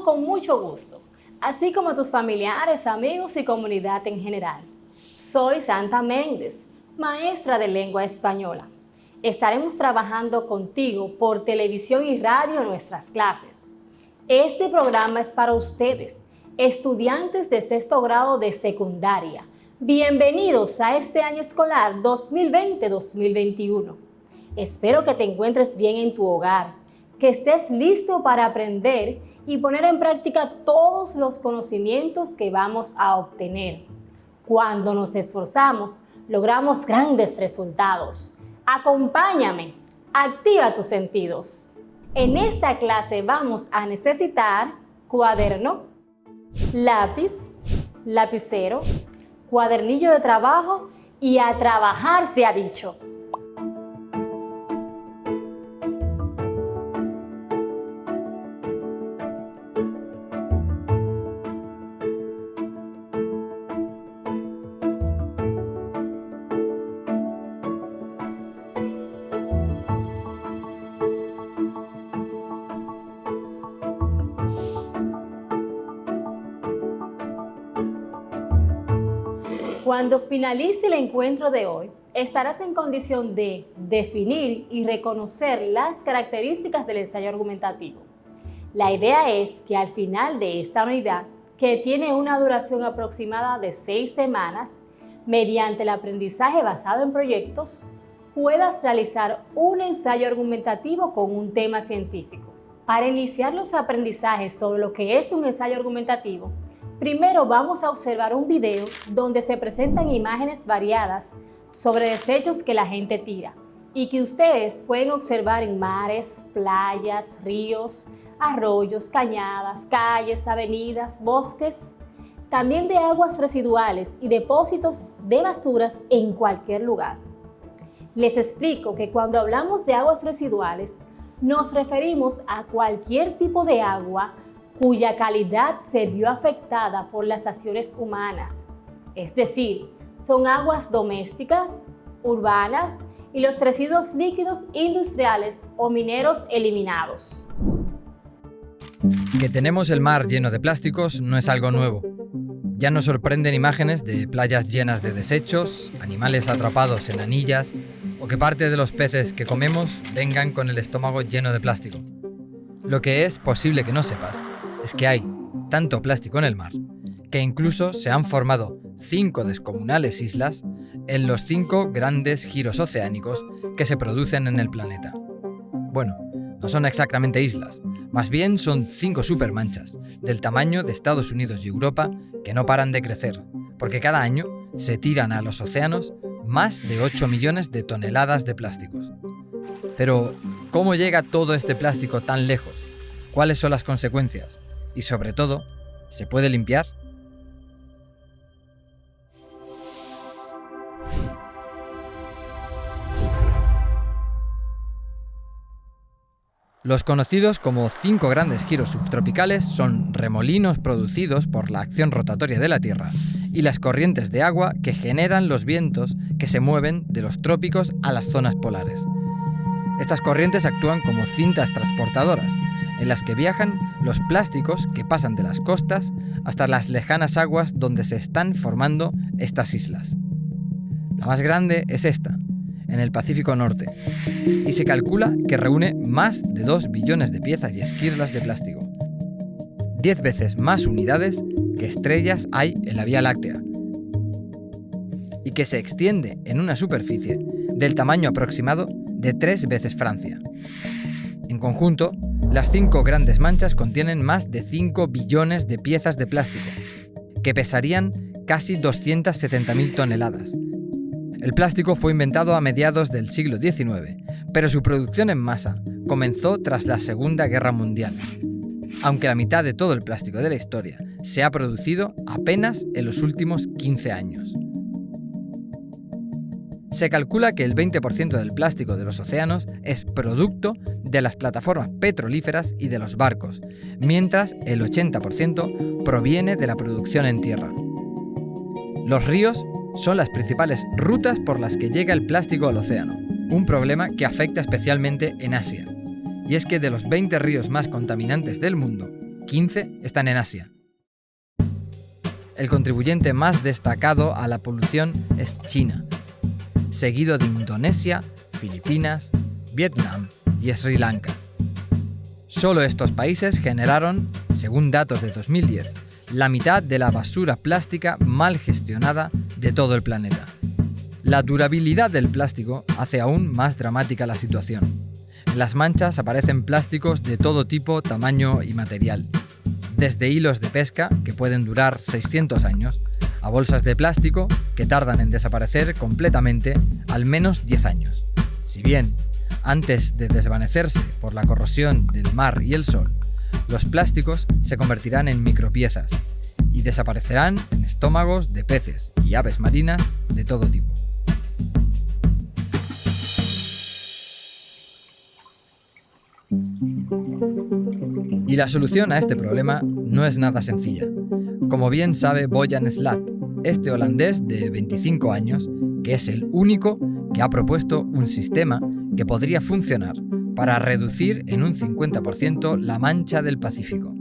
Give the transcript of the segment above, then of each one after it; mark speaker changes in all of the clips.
Speaker 1: con mucho gusto, así como tus familiares, amigos y comunidad en general. Soy Santa Méndez, maestra de lengua española. Estaremos trabajando contigo por televisión y radio en nuestras clases. Este programa es para ustedes, estudiantes de sexto grado de secundaria. Bienvenidos a este año escolar 2020-2021. Espero que te encuentres bien en tu hogar, que estés listo para aprender y poner en práctica todos los conocimientos que vamos a obtener. Cuando nos esforzamos, logramos grandes resultados. Acompáñame, activa tus sentidos. En esta clase vamos a necesitar cuaderno, lápiz, lapicero, cuadernillo de trabajo y a trabajar se ha dicho. Cuando finalice el encuentro de hoy, estarás en condición de definir y reconocer las características del ensayo argumentativo. La idea es que al final de esta unidad, que tiene una duración aproximada de 6 semanas, mediante el aprendizaje basado en proyectos, puedas realizar un ensayo argumentativo con un tema científico. Para iniciar los aprendizajes sobre lo que es un ensayo argumentativo, primero vamos a observar un video donde se presentan imágenes variadas sobre desechos que la gente tira y que ustedes pueden observar en mares, playas, ríos, arroyos, cañadas, calles, avenidas, bosques, también de aguas residuales y depósitos de basuras en cualquier lugar. Les explico que cuando hablamos de aguas residuales, nos referimos a cualquier tipo de agua cuya calidad se vio afectada por las acciones humanas. Es decir, son aguas domésticas, urbanas y los residuos líquidos industriales o mineros eliminados.
Speaker 2: Que tenemos el mar lleno de plásticos no es algo nuevo. Ya nos sorprenden imágenes de playas llenas de desechos, animales atrapados en anillas o que parte de los peces que comemos vengan con el estómago lleno de plástico. Lo que es posible que no sepas es que hay tanto plástico en el mar que incluso se han formado 5 descomunales islas en los 5 grandes giros oceánicos que se producen en el planeta. Bueno, no son exactamente islas, más bien son 5 supermanchas del tamaño de Estados Unidos y Europa que no paran de crecer, porque cada año se tiran a los océanos más de 8 millones de toneladas de plásticos. Pero, ¿cómo llega todo este plástico tan lejos? ¿Cuáles son las consecuencias? Y sobre todo, ¿se puede limpiar? Los conocidos como 5 grandes giros subtropicales son remolinos producidos por la acción rotatoria de la Tierra y las corrientes de agua que generan los vientos que se mueven de los trópicos a las zonas polares. Estas corrientes actúan como cintas transportadoras, en las que viajan los plásticos que pasan de las costas hasta las lejanas aguas donde se están formando estas islas. La más grande es esta, en el Pacífico Norte, y se calcula que reúne más de 2 billones de piezas y esquirlas de plástico. 10 veces más unidades que estrellas hay en la Vía Láctea, y que se extiende en una superficie del tamaño aproximado de 3 veces Francia. En conjunto, las 5 grandes manchas contienen más de 5 billones de piezas de plástico, que pesarían casi 270.000 toneladas. El plástico fue inventado a mediados del siglo XIX, pero su producción en masa comenzó tras la Segunda Guerra Mundial, aunque la mitad de todo el plástico de la historia se ha producido apenas en los últimos 15 años. Se calcula que el 20% del plástico de los océanos es producto de las plataformas petrolíferas y de los barcos, mientras el 80% proviene de la producción en tierra. Los ríos son las principales rutas por las que llega el plástico al océano, un problema que afecta especialmente en Asia. Y es que de los 20 ríos más contaminantes del mundo, 15 están en Asia. El contribuyente más destacado a la polución es China, seguido de Indonesia, Filipinas, Vietnam y Sri Lanka. Solo estos países generaron, según datos de 2010, la mitad de la basura plástica mal gestionada de todo el planeta. La durabilidad del plástico hace aún más dramática la situación. En las manchas aparecen plásticos de todo tipo, tamaño y material. Desde hilos de pesca, que pueden durar 600 años, a bolsas de plástico, que tardan en desaparecer completamente al menos 10 años. Si bien, antes de desvanecerse por la corrosión del mar y el sol, los plásticos se convertirán en micropiezas y desaparecerán en estómagos de peces y aves marinas de todo tipo. Y la solución a este problema no es nada sencilla. Como bien sabe Boyan Slat, este holandés de 25 años, que es el único que ha propuesto un sistema que podría funcionar para reducir en un 50% la mancha del Pacífico.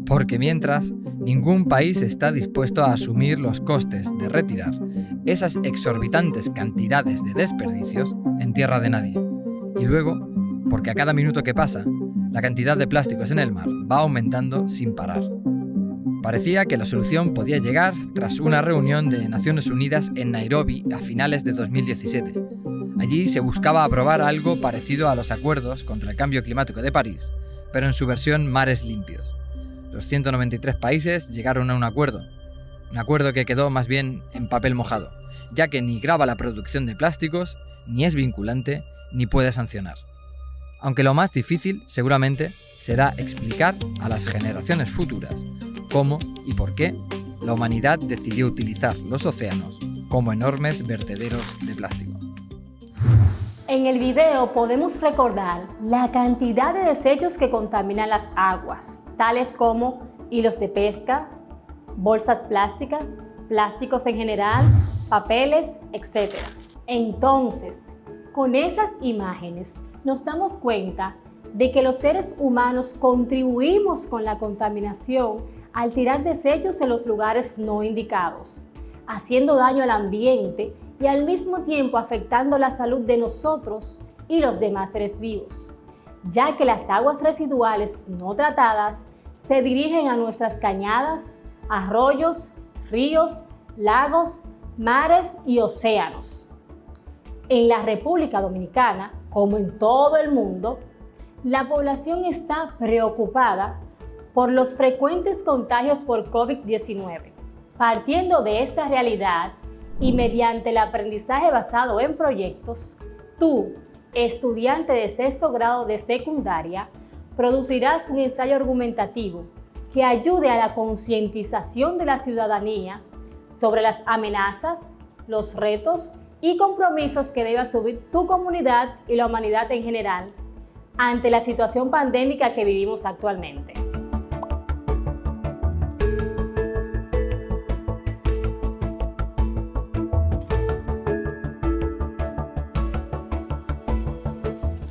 Speaker 2: Porque mientras, ningún país está dispuesto a asumir los costes de retirar esas exorbitantes cantidades de desperdicios en tierra de nadie. Y luego, porque a cada minuto que pasa, la cantidad de plásticos en el mar va aumentando sin parar. Parecía que la solución podía llegar tras una reunión de Naciones Unidas en Nairobi a finales de 2017. Allí se buscaba aprobar algo parecido a los acuerdos contra el cambio climático de París, pero en su versión mares limpios. Los 193 países llegaron a un acuerdo que quedó más bien en papel mojado, ya que ni grava la producción de plásticos, ni es vinculante, ni puede sancionar. Aunque lo más difícil, seguramente, será explicar a las generaciones futuras cómo y por qué la humanidad decidió utilizar los océanos como enormes vertederos de plástico.
Speaker 1: En el video podemos recordar la cantidad de desechos que contaminan las aguas, tales como hilos de pesca, bolsas plásticas, plásticos en general, papeles, etc. Entonces, con esas imágenes nos damos cuenta de que los seres humanos contribuimos con la contaminación al tirar desechos en los lugares no indicados, haciendo daño al ambiente y al mismo tiempo afectando la salud de nosotros y los demás seres vivos, ya que las aguas residuales no tratadas se dirigen a nuestras cañadas, arroyos, ríos, lagos, mares y océanos. En la República Dominicana, como en todo el mundo, la población está preocupada por los frecuentes contagios por COVID-19. Partiendo de esta realidad y mediante el aprendizaje basado en proyectos, tú, estudiante de 6º grado de secundaria, producirás un ensayo argumentativo que ayude a la concientización de la ciudadanía sobre las amenazas, los retos y compromisos que debe asumir tu comunidad y la humanidad en general ante la situación pandémica que vivimos actualmente.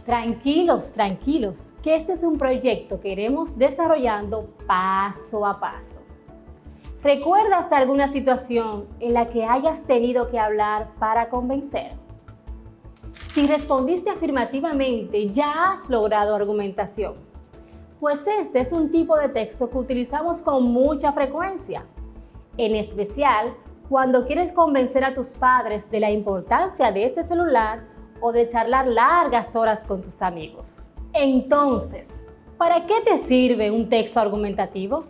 Speaker 1: Tranquilos, que este es un proyecto que iremos desarrollando paso a paso. ¿Recuerdas alguna situación en la que hayas tenido que hablar para convencer? Si respondiste afirmativamente, ya has logrado argumentación. Pues este es un tipo de texto que utilizamos con mucha frecuencia, en especial cuando quieres convencer a tus padres de la importancia de ese celular o de charlar largas horas con tus amigos. Entonces, ¿para qué te sirve un texto argumentativo?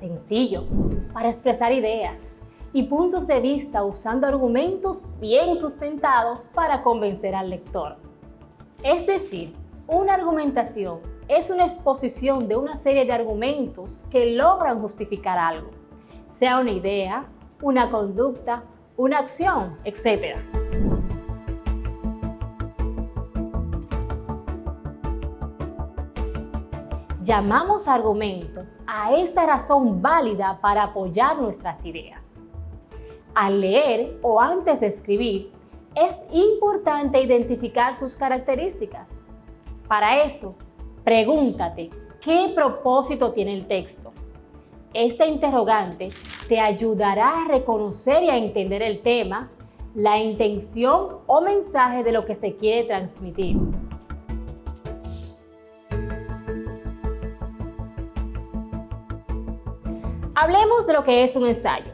Speaker 1: Sencillo, para expresar ideas y puntos de vista usando argumentos bien sustentados para convencer al lector. Es decir, una argumentación es una exposición de una serie de argumentos que logran justificar algo, sea una idea, una conducta, una acción, etc. Llamamos argumento a esa razón válida para apoyar nuestras ideas. Al leer o antes de escribir, es importante identificar sus características. Para eso, pregúntate, ¿Qué propósito tiene el texto? Esta interrogante te ayudará a reconocer y a entender el tema, la intención o mensaje de lo que se quiere transmitir. Hablemos de lo que es un ensayo.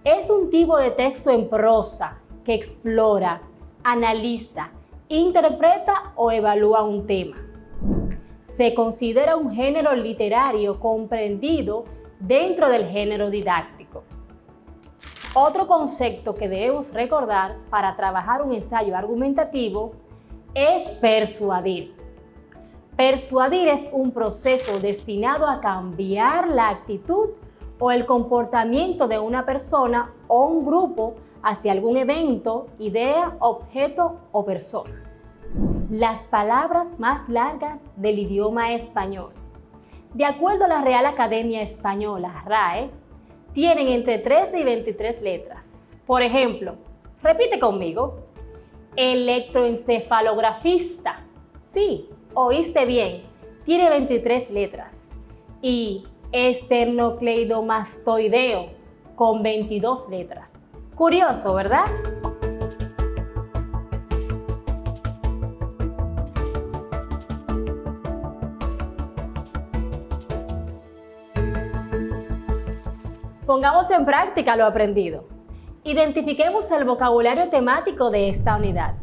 Speaker 1: Es un tipo de texto en prosa que explora, analiza, interpreta o evalúa un tema. Se considera un género literario comprendido dentro del género didáctico. Otro concepto que debemos recordar para trabajar un ensayo argumentativo es persuadir. Persuadir es un proceso destinado a cambiar la actitud o el comportamiento de una persona o un grupo hacia algún evento, idea, objeto o persona. Las palabras más largas del idioma español. De acuerdo a la Real Academia Española, RAE, tienen entre 13 y 23 letras. Por ejemplo, repite conmigo: electroencefalografista. Sí, oíste bien, tiene 23 letras. Y esternocleidomastoideo, con 22 letras. Curioso, ¿verdad? Pongamos en práctica lo aprendido. Identifiquemos el vocabulario temático de esta unidad.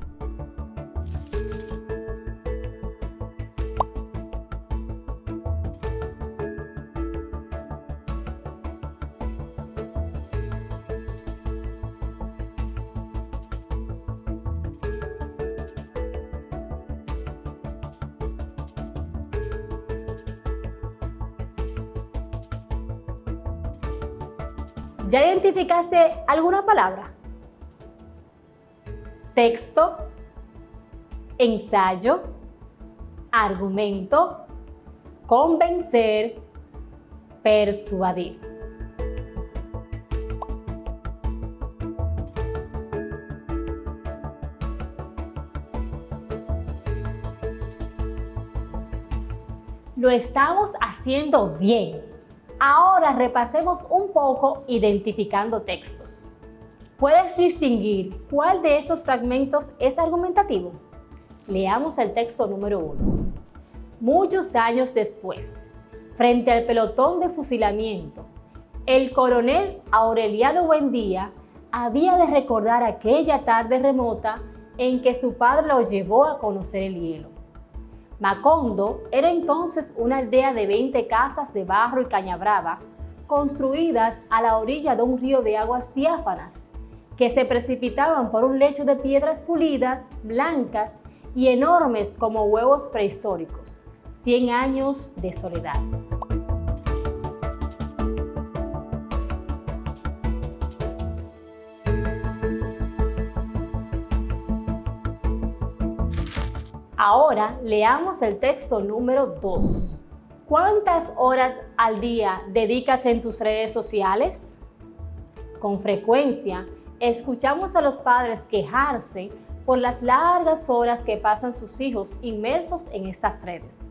Speaker 1: ¿Ya identificaste alguna palabra? Texto, ensayo, argumento, convencer, persuadir. Lo estamos haciendo bien. Ahora repasemos un poco identificando textos. ¿Puedes distinguir cuál de estos fragmentos es argumentativo? Leamos el texto número 1. Muchos años después, frente al pelotón de fusilamiento, el coronel Aureliano Buendía había de recordar aquella tarde remota en que su padre lo llevó a conocer el hielo. Macondo era entonces una aldea de 20 casas de barro y caña brava, construidas a la orilla de un río de aguas diáfanas, que se precipitaban por un lecho de piedras pulidas, blancas y enormes como huevos prehistóricos. 100 años de soledad. Ahora leamos el texto número 2. ¿Cuántas horas al día dedicas en tus redes sociales? Con frecuencia, escuchamos a los padres quejarse por las largas horas que pasan sus hijos inmersos en estas redes.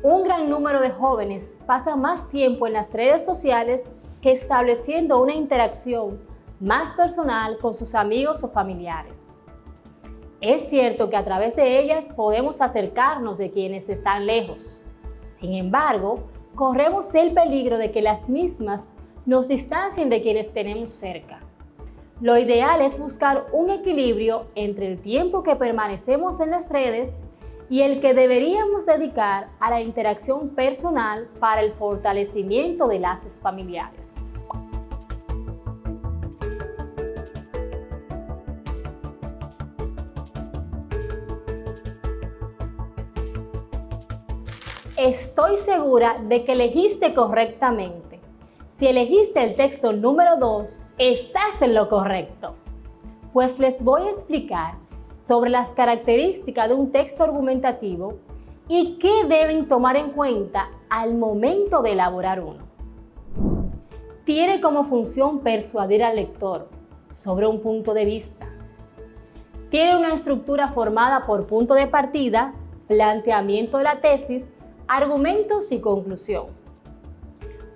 Speaker 1: Un gran número de jóvenes pasa más tiempo en las redes sociales que estableciendo una interacción más personal con sus amigos o familiares. Es cierto que a través de ellas podemos acercarnos de quienes están lejos. Sin embargo, corremos el peligro de que las mismas nos distancien de quienes tenemos cerca. Lo ideal es buscar un equilibrio entre el tiempo que permanecemos en las redes y el que deberíamos dedicar a la interacción personal para el fortalecimiento de lazos familiares. Estoy segura de que elegiste correctamente. Si elegiste el texto número 2, estás en lo correcto. Pues les voy a explicar sobre las características de un texto argumentativo y qué deben tomar en cuenta al momento de elaborar uno. Tiene como función persuadir al lector sobre un punto de vista. Tiene una estructura formada por punto de partida, planteamiento de la tesis, Argumentos y conclusión.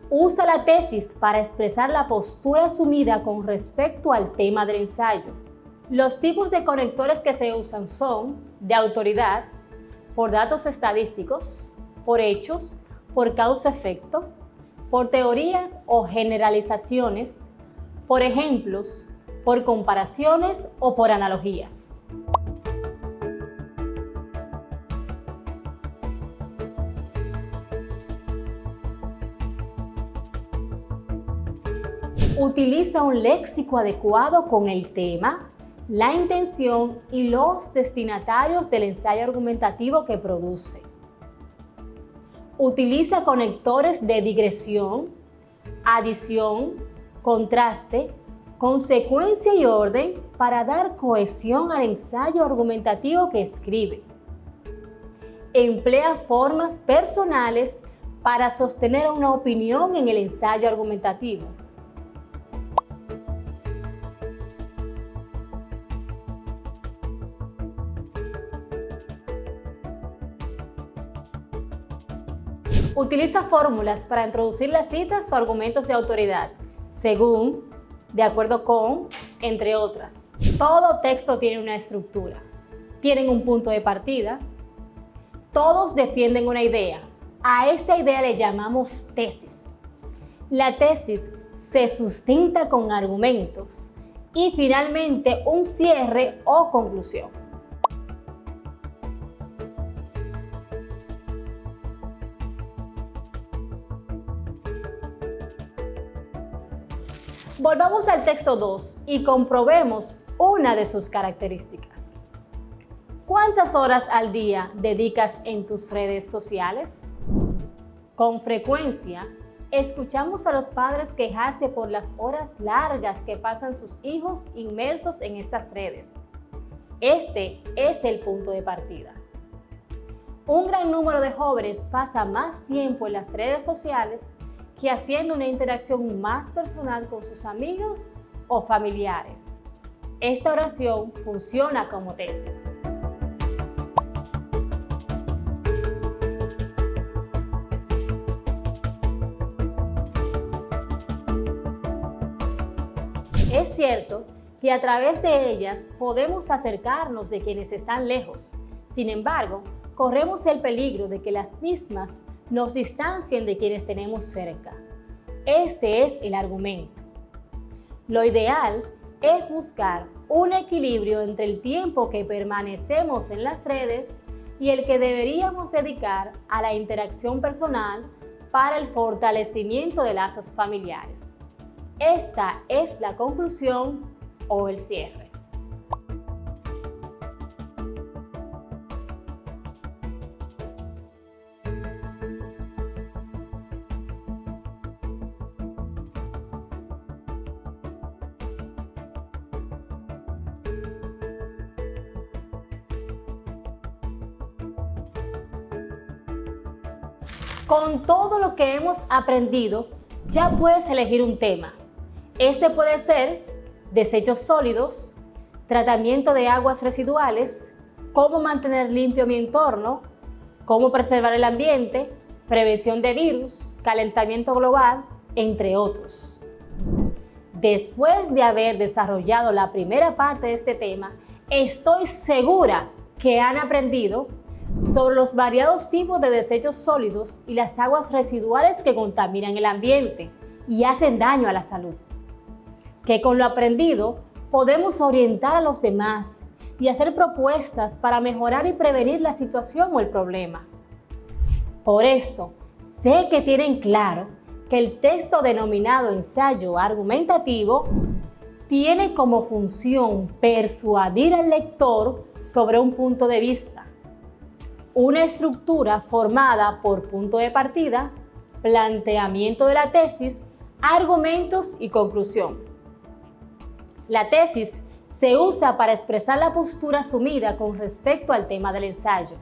Speaker 1: Usa la tesis para expresar la postura asumida con respecto al tema del ensayo. Los tipos de conectores que se usan son de autoridad, por datos estadísticos, por hechos, por causa-efecto, por teorías o generalizaciones, por ejemplos, por comparaciones o por analogías. Utiliza un léxico adecuado con el tema, la intención y los destinatarios del ensayo argumentativo que produce. Utiliza conectores de digresión, adición, contraste, consecuencia y orden para dar cohesión al ensayo argumentativo que escribe. Emplea formas personales para sostener una opinión en el ensayo argumentativo. Utiliza fórmulas para introducir las citas o argumentos de autoridad, según, de acuerdo con, entre otras. Todo texto tiene una estructura. Tienen un punto de partida. Todos defienden una idea. A esta idea le llamamos tesis. La tesis se sustenta con argumentos y finalmente un cierre o conclusión. Volvamos al texto 2 y comprobemos una de sus características. ¿Cuántas horas al día dedicas en tus redes sociales? Con frecuencia, escuchamos a los padres quejarse por las horas largas que pasan sus hijos inmersos en estas redes. Este es el punto de partida. Un gran número de jóvenes pasa más tiempo en las redes sociales que haciendo una interacción más personal con sus amigos o familiares. Esta oración funciona como tesis. Es cierto que a través de ellas podemos acercarnos de quienes están lejos. Sin embargo, corremos el peligro de que las mismas nos distancien de quienes tenemos cerca. Este es el argumento. Lo ideal es buscar un equilibrio entre el tiempo que permanecemos en las redes y el que deberíamos dedicar a la interacción personal para el fortalecimiento de lazos familiares. Esta es la conclusión o el cierre. Con todo lo que hemos aprendido, ya puedes elegir un tema. Este puede ser desechos sólidos, tratamiento de aguas residuales, cómo mantener limpio mi entorno, cómo preservar el ambiente, prevención de virus, calentamiento global, entre otros. Después de haber desarrollado la primera parte de este tema, estoy segura que han aprendido sobre los variados tipos de desechos sólidos y las aguas residuales que contaminan el ambiente y hacen daño a la salud. Que con lo aprendido podemos orientar a los demás y hacer propuestas para mejorar y prevenir la situación o el problema. Por esto, sé que tienen claro que el texto denominado ensayo argumentativo tiene como función persuadir al lector sobre un punto de vista. Una estructura formada por punto de partida, planteamiento de la tesis, argumentos y conclusión. La tesis se usa para expresar la postura asumida con respecto al tema del ensayo.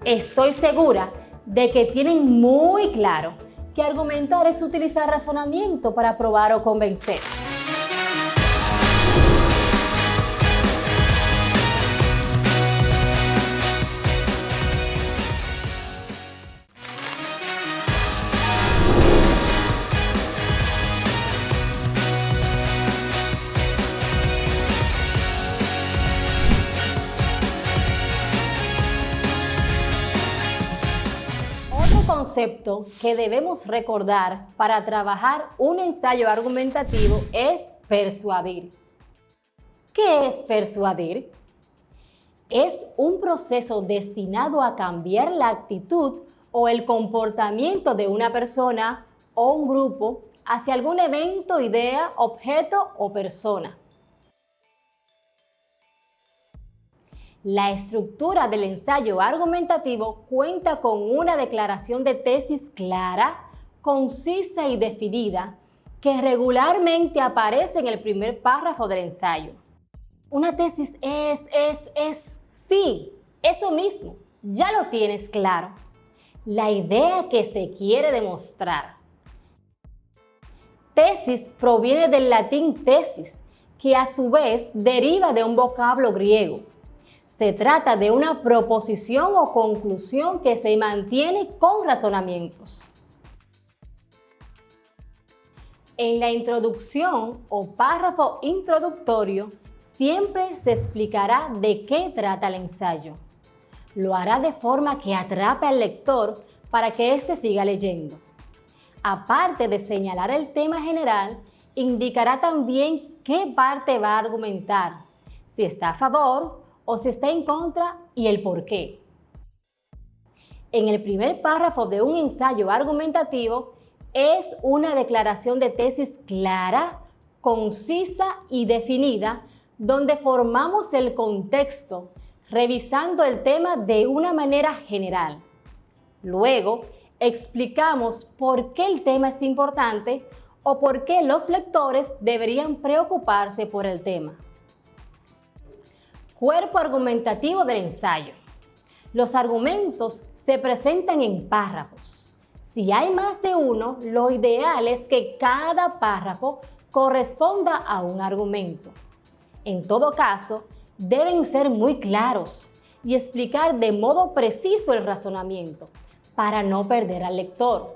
Speaker 1: Estoy segura de que tienen muy claro que argumentar es utilizar razonamiento para probar o convencer. Concepto que debemos recordar para trabajar un ensayo argumentativo es persuadir. ¿Qué es persuadir? Es un proceso destinado a cambiar la actitud o el comportamiento de una persona o un grupo hacia algún evento, idea, objeto o persona. La estructura del ensayo argumentativo cuenta con una declaración de tesis clara, concisa y definida que regularmente aparece en el primer párrafo del ensayo. Una tesis sí, eso mismo, ya lo tienes claro. La idea que se quiere demostrar. Tesis proviene del latín tesis, que a su vez deriva de un vocablo griego. Se trata de una proposición o conclusión que se mantiene con razonamientos. En la introducción o párrafo introductorio siempre se explicará de qué trata el ensayo. Lo hará de forma que atrape al lector para que éste siga leyendo. Aparte de señalar el tema general, indicará también qué parte va a argumentar, si está a favor o si está en contra y el por qué. En el primer párrafo de un ensayo argumentativo es una declaración de tesis clara, concisa y definida, donde formamos el contexto, revisando el tema de una manera general. Luego, explicamos por qué el tema es importante o por qué los lectores deberían preocuparse por el tema. Cuerpo argumentativo del ensayo. Los argumentos se presentan en párrafos. Si hay más de uno, lo ideal es que cada párrafo corresponda a un argumento. En todo caso, deben ser muy claros y explicar de modo preciso el razonamiento para no perder al lector.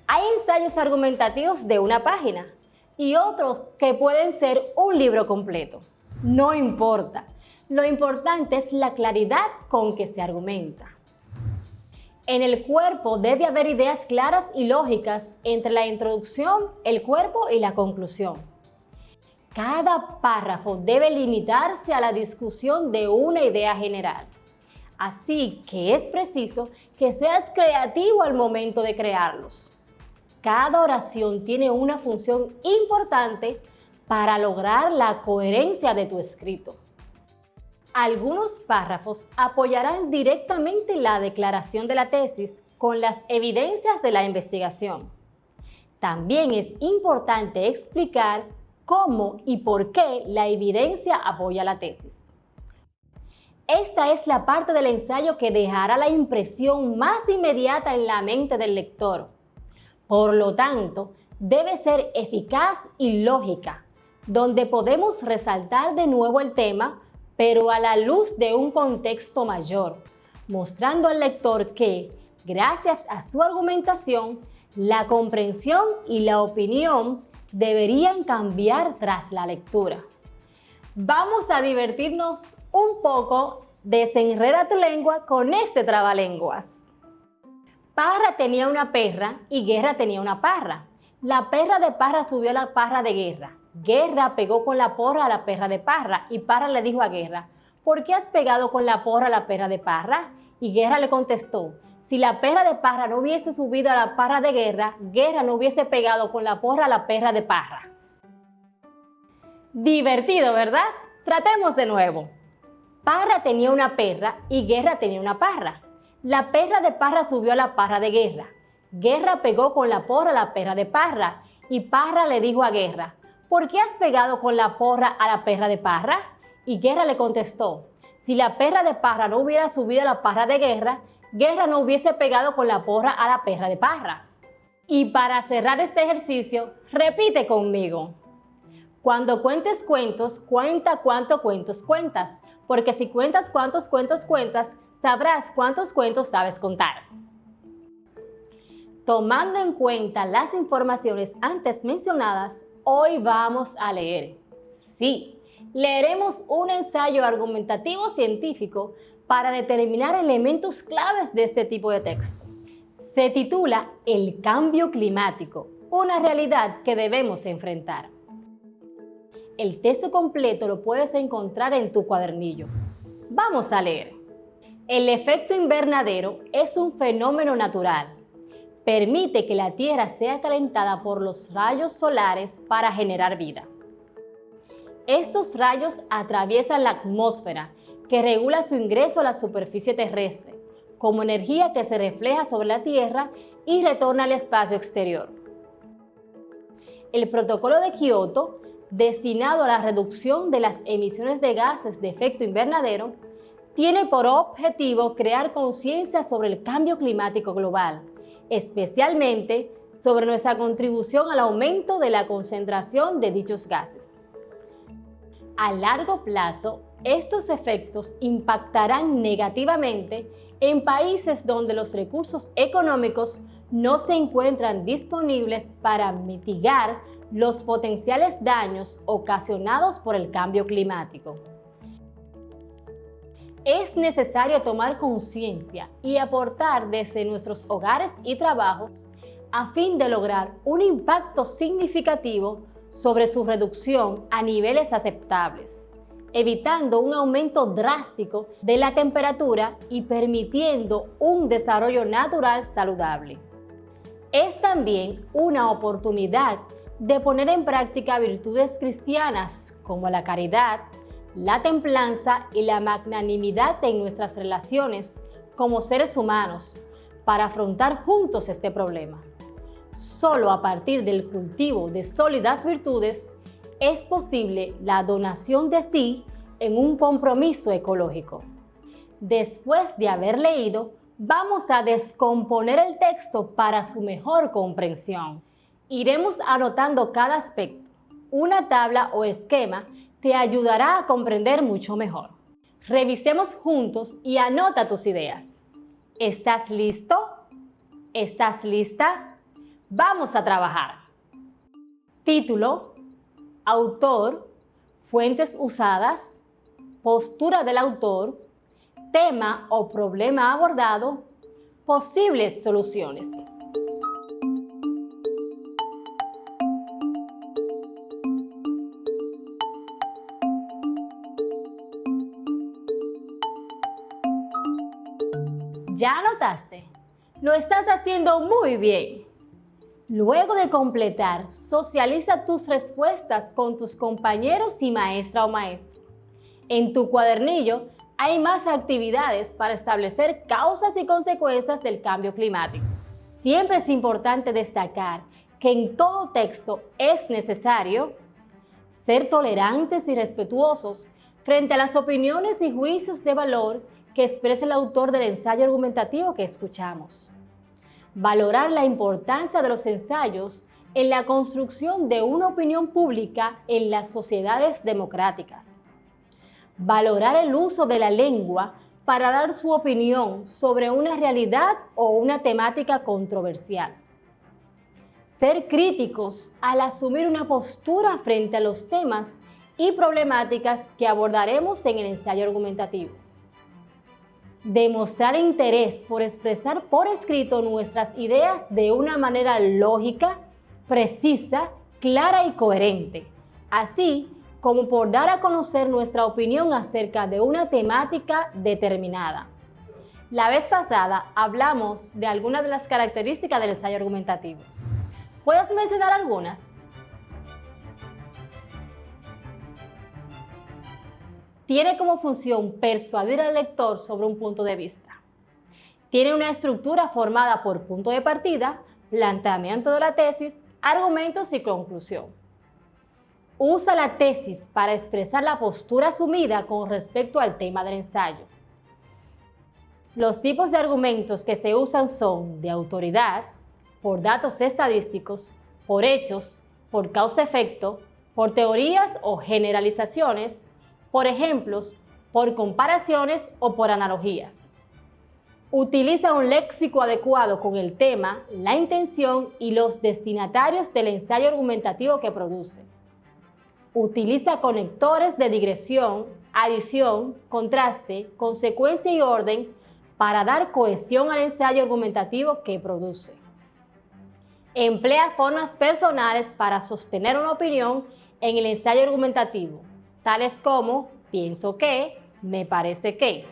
Speaker 1: Hay ensayos argumentativos de una página y otros que pueden ser un libro completo. No importa. Lo importante es la claridad con que se argumenta. En el cuerpo debe haber ideas claras y lógicas entre la introducción, el cuerpo y la conclusión. Cada párrafo debe limitarse a la discusión de una idea general. Así que es preciso que seas creativo al momento de crearlos. Cada oración tiene una función importante para lograr la coherencia de tu escrito. Algunos párrafos apoyarán directamente la declaración de la tesis con las evidencias de la investigación. También es importante explicar cómo y por qué la evidencia apoya la tesis. Esta es la parte del ensayo que dejará la impresión más inmediata en la mente del lector. Por lo tanto, debe ser eficaz y lógica, donde podemos resaltar de nuevo el tema, pero a la luz de un contexto mayor, mostrando al lector que, gracias a su argumentación, la comprensión y la opinión deberían cambiar tras la lectura. Vamos a divertirnos un poco. Desenreda tu lengua con este trabalenguas. Parra tenía una perra y Guerra tenía una parra. La perra de Parra subió a la parra de Guerra. Guerra pegó con la porra a la perra de Parra y Parra le dijo a Guerra: ¿por qué has pegado con la porra a la perra de Parra? Y Guerra le contestó: si la perra de Parra no hubiese subido a la parra de Guerra, Guerra no hubiese pegado con la porra a la perra de Parra. Divertido, ¿verdad? Tratemos de nuevo. Parra tenía una perra y Guerra tenía una parra. La perra de Parra subió a la parra de Guerra. Guerra pegó con la porra a la perra de Parra y Parra le dijo a Guerra: ¿por qué has pegado con la porra a la perra de Parra? Y Guerra le contestó: si la perra de Parra no hubiera subido a la parra de Guerra, Guerra no hubiese pegado con la porra a la perra de Parra. Y para cerrar este ejercicio, repite conmigo. Cuando cuentes cuentos, cuenta cuántos cuentos cuentas, porque si cuentas cuántos cuentos cuentas, sabrás cuántos cuentos sabes contar. Tomando en cuenta las informaciones antes mencionadas, hoy vamos a leer. Sí, leeremos un ensayo argumentativo científico para determinar elementos claves de este tipo de texto. Se titula El cambio climático, una realidad que debemos enfrentar. El texto completo lo puedes encontrar en tu cuadernillo. Vamos a leer. El efecto invernadero es un fenómeno natural. Permite que la Tierra sea calentada por los rayos solares para generar vida. Estos rayos atraviesan la atmósfera, que regula su ingreso a la superficie terrestre, como energía que se refleja sobre la Tierra y retorna al espacio exterior. El Protocolo de Kioto, destinado a la reducción de las emisiones de gases de efecto invernadero, tiene por objetivo crear conciencia sobre el cambio climático global, especialmente sobre nuestra contribución al aumento de la concentración de dichos gases. A largo plazo, estos efectos impactarán negativamente en países donde los recursos económicos no se encuentran disponibles para mitigar los potenciales daños ocasionados por el cambio climático. Es necesario tomar conciencia y aportar desde nuestros hogares y trabajos a fin de lograr un impacto significativo sobre su reducción a niveles aceptables, evitando un aumento drástico de la temperatura y permitiendo un desarrollo natural saludable. Es también una oportunidad de poner en práctica virtudes cristianas como la caridad, la templanza y la magnanimidad en nuestras relaciones como seres humanos para afrontar juntos este problema. Solo a partir del cultivo de sólidas virtudes es posible la donación de sí en un compromiso ecológico. Después de haber leído, vamos a descomponer el texto para su mejor comprensión. Iremos anotando cada aspecto. Una tabla o esquema te ayudará a comprender mucho mejor. Revisemos juntos y anota tus ideas. ¿Estás listo? ¿Estás lista? Vamos a trabajar. Título, autor, fuentes usadas, postura del autor, tema o problema abordado, posibles soluciones. ¿Ya anotaste? Lo estás haciendo muy bien. Luego de completar, socializa tus respuestas con tus compañeros y maestra o maestro. En tu cuadernillo hay más actividades para establecer causas y consecuencias del cambio climático. Siempre es importante destacar que en todo texto es necesario ser tolerantes y respetuosos frente a las opiniones y juicios de valor que expresa el autor del ensayo argumentativo que escuchamos. Valorar la importancia de los ensayos en la construcción de una opinión pública en las sociedades democráticas. Valorar el uso de la lengua para dar su opinión sobre una realidad o una temática controversial. Ser críticos al asumir una postura frente a los temas y problemáticas que abordaremos en el ensayo argumentativo. Demostrar interés por expresar por escrito nuestras ideas de una manera lógica, precisa, clara y coherente, así como por dar a conocer nuestra opinión acerca de una temática determinada. La vez pasada hablamos de algunas de las características del ensayo argumentativo. ¿Puedes mencionar algunas? Tiene como función persuadir al lector sobre un punto de vista. Tiene una estructura formada por punto de partida, planteamiento de la tesis, argumentos y conclusión. Usa la tesis para expresar la postura asumida con respecto al tema del ensayo. Los tipos de argumentos que se usan son de autoridad, por datos estadísticos, por hechos, por causa-efecto, por teorías o generalizaciones, por ejemplos, por comparaciones o por analogías. Utiliza un léxico adecuado con el tema, la intención y los destinatarios del ensayo argumentativo que produce. Utiliza conectores de digresión, adición, contraste, consecuencia y orden para dar cohesión al ensayo argumentativo que produce. Emplea formas personales para sostener una opinión en el ensayo argumentativo, tales como pienso que, me parece que.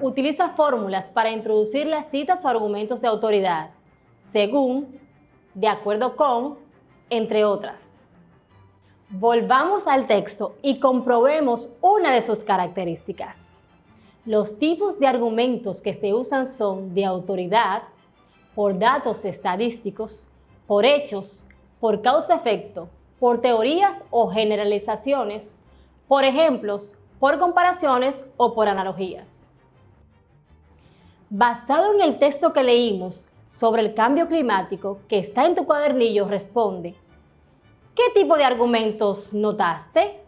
Speaker 1: Utiliza fórmulas para introducir las citas o argumentos de autoridad, según, de acuerdo con, entre otras. Volvamos al texto y comprobemos una de sus características. Los tipos de argumentos que se usan son de autoridad, por datos estadísticos, por hechos, por causa-efecto, por teorías o generalizaciones, por ejemplos, por comparaciones o por analogías. Basado en el texto que leímos sobre el cambio climático que está en tu cuadernillo, responde: ¿qué tipo de argumentos notaste?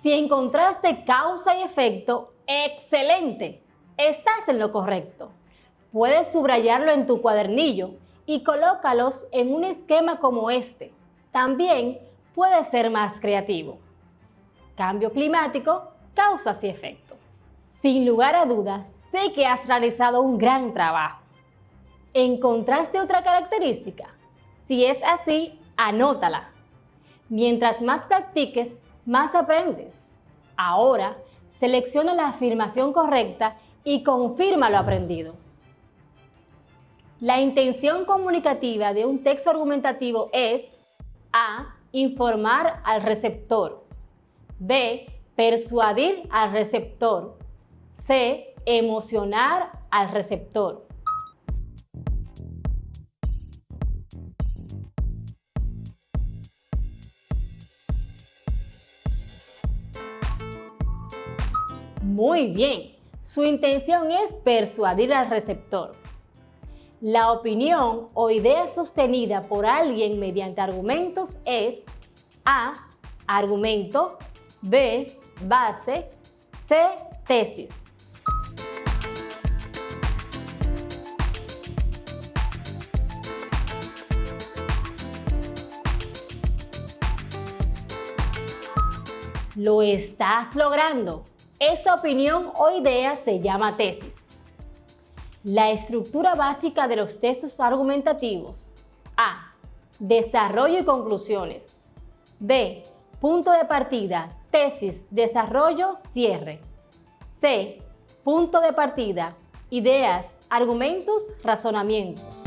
Speaker 1: Si encontraste causa y efecto, ¡excelente! Estás en lo correcto. Puedes subrayarlo en tu cuadernillo y colócalos en un esquema como este. También puedes ser más creativo. Cambio climático, causas y efectos. Sin lugar a dudas, sé que has realizado un gran trabajo. ¿Encontraste otra característica? Si es así, anótala. Mientras más practiques, más aprendes. Ahora, selecciona la afirmación correcta y confirma lo aprendido. La intención comunicativa de un texto argumentativo es: A. Informar al receptor. B. Persuadir al receptor. C. Emocionar al receptor. Muy bien, su intención es persuadir al receptor. La opinión o idea sostenida por alguien mediante argumentos es: A. Argumento. B. Base. C. Tesis. Lo estás logrando. Esa opinión o idea se llama tesis. La estructura básica de los textos argumentativos: A. Desarrollo y conclusiones. B. Punto de partida, tesis, desarrollo, cierre. C. Punto de partida, ideas, argumentos, razonamientos.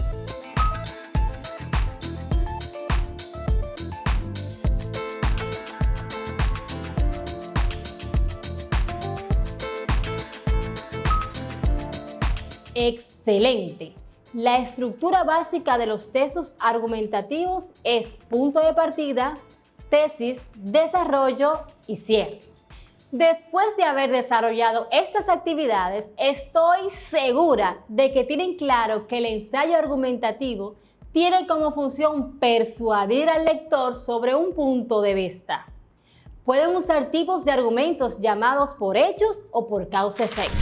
Speaker 1: Excelente. La estructura básica de los textos argumentativos es punto de partida, tesis, desarrollo y cierre. Después de haber desarrollado estas actividades, estoy segura de que tienen claro que el ensayo argumentativo tiene como función persuadir al lector sobre un punto de vista. Pueden usar tipos de argumentos llamados por hechos o por causa-efecto.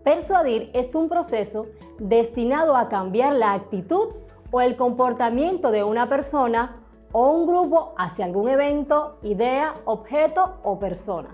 Speaker 1: Persuadir es un proceso destinado a cambiar la actitud o el comportamiento de una persona o un grupo hacia algún evento, idea, objeto o persona.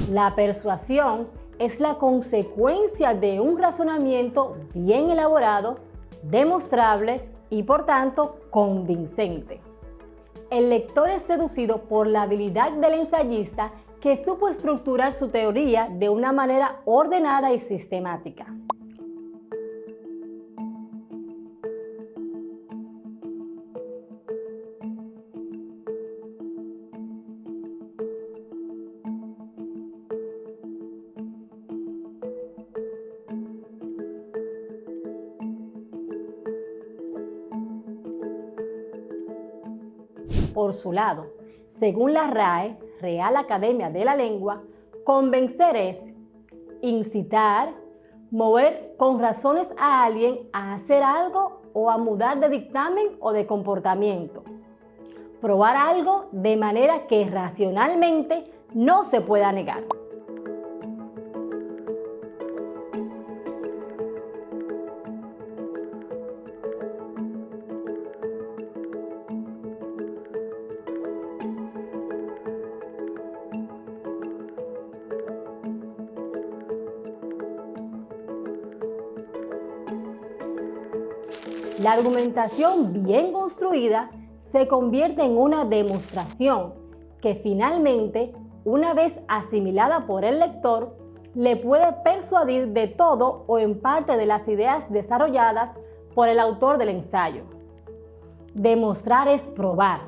Speaker 1: La persuasión es la consecuencia de un razonamiento bien elaborado, demostrable y por tanto convincente. El lector es seducido por la habilidad del ensayista que supo estructurar su teoría de una manera ordenada y sistemática. Por su lado, según la RAE, Real Academia de la Lengua, convencer es incitar, mover con razones a alguien a hacer algo o a mudar de dictamen o de comportamiento. Probar algo de manera que racionalmente no se pueda negar. La argumentación bien construida se convierte en una demostración que finalmente, una vez asimilada por el lector, le puede persuadir de todo o en parte de las ideas desarrolladas por el autor del ensayo. Demostrar es probar.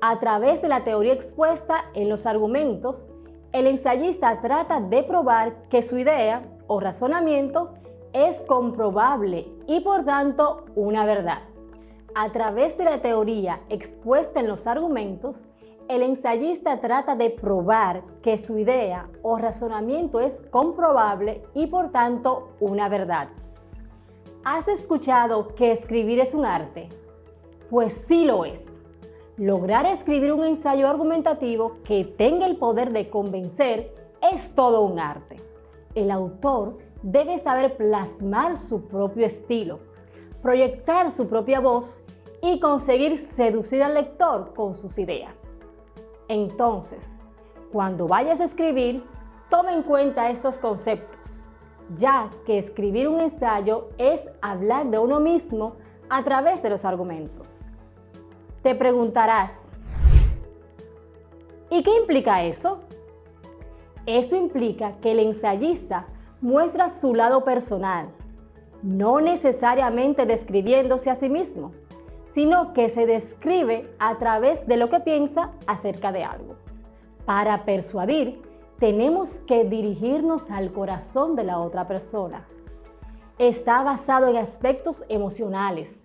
Speaker 1: A través de la teoría expuesta en los argumentos, el ensayista trata de probar que su idea o razonamiento es comprobable y por tanto una verdad. A través de la teoría expuesta en los argumentos, el ensayista trata de probar que su idea o razonamiento es comprobable y por tanto una verdad. ¿Has escuchado que escribir es un arte? Pues sí lo es. Lograr escribir un ensayo argumentativo que tenga el poder de convencer es todo un arte. El autor debe saber plasmar su propio estilo, proyectar su propia voz y conseguir seducir al lector con sus ideas. Entonces, cuando vayas a escribir, toma en cuenta estos conceptos, ya que escribir un ensayo es hablar de uno mismo a través de los argumentos. Te preguntarás, ¿y qué implica eso? Eso implica que el ensayista muestra su lado personal, no necesariamente describiéndose a sí mismo, sino que se describe a través de lo que piensa acerca de algo. Para persuadir, tenemos que dirigirnos al corazón de la otra persona. Está basado en aspectos emocionales.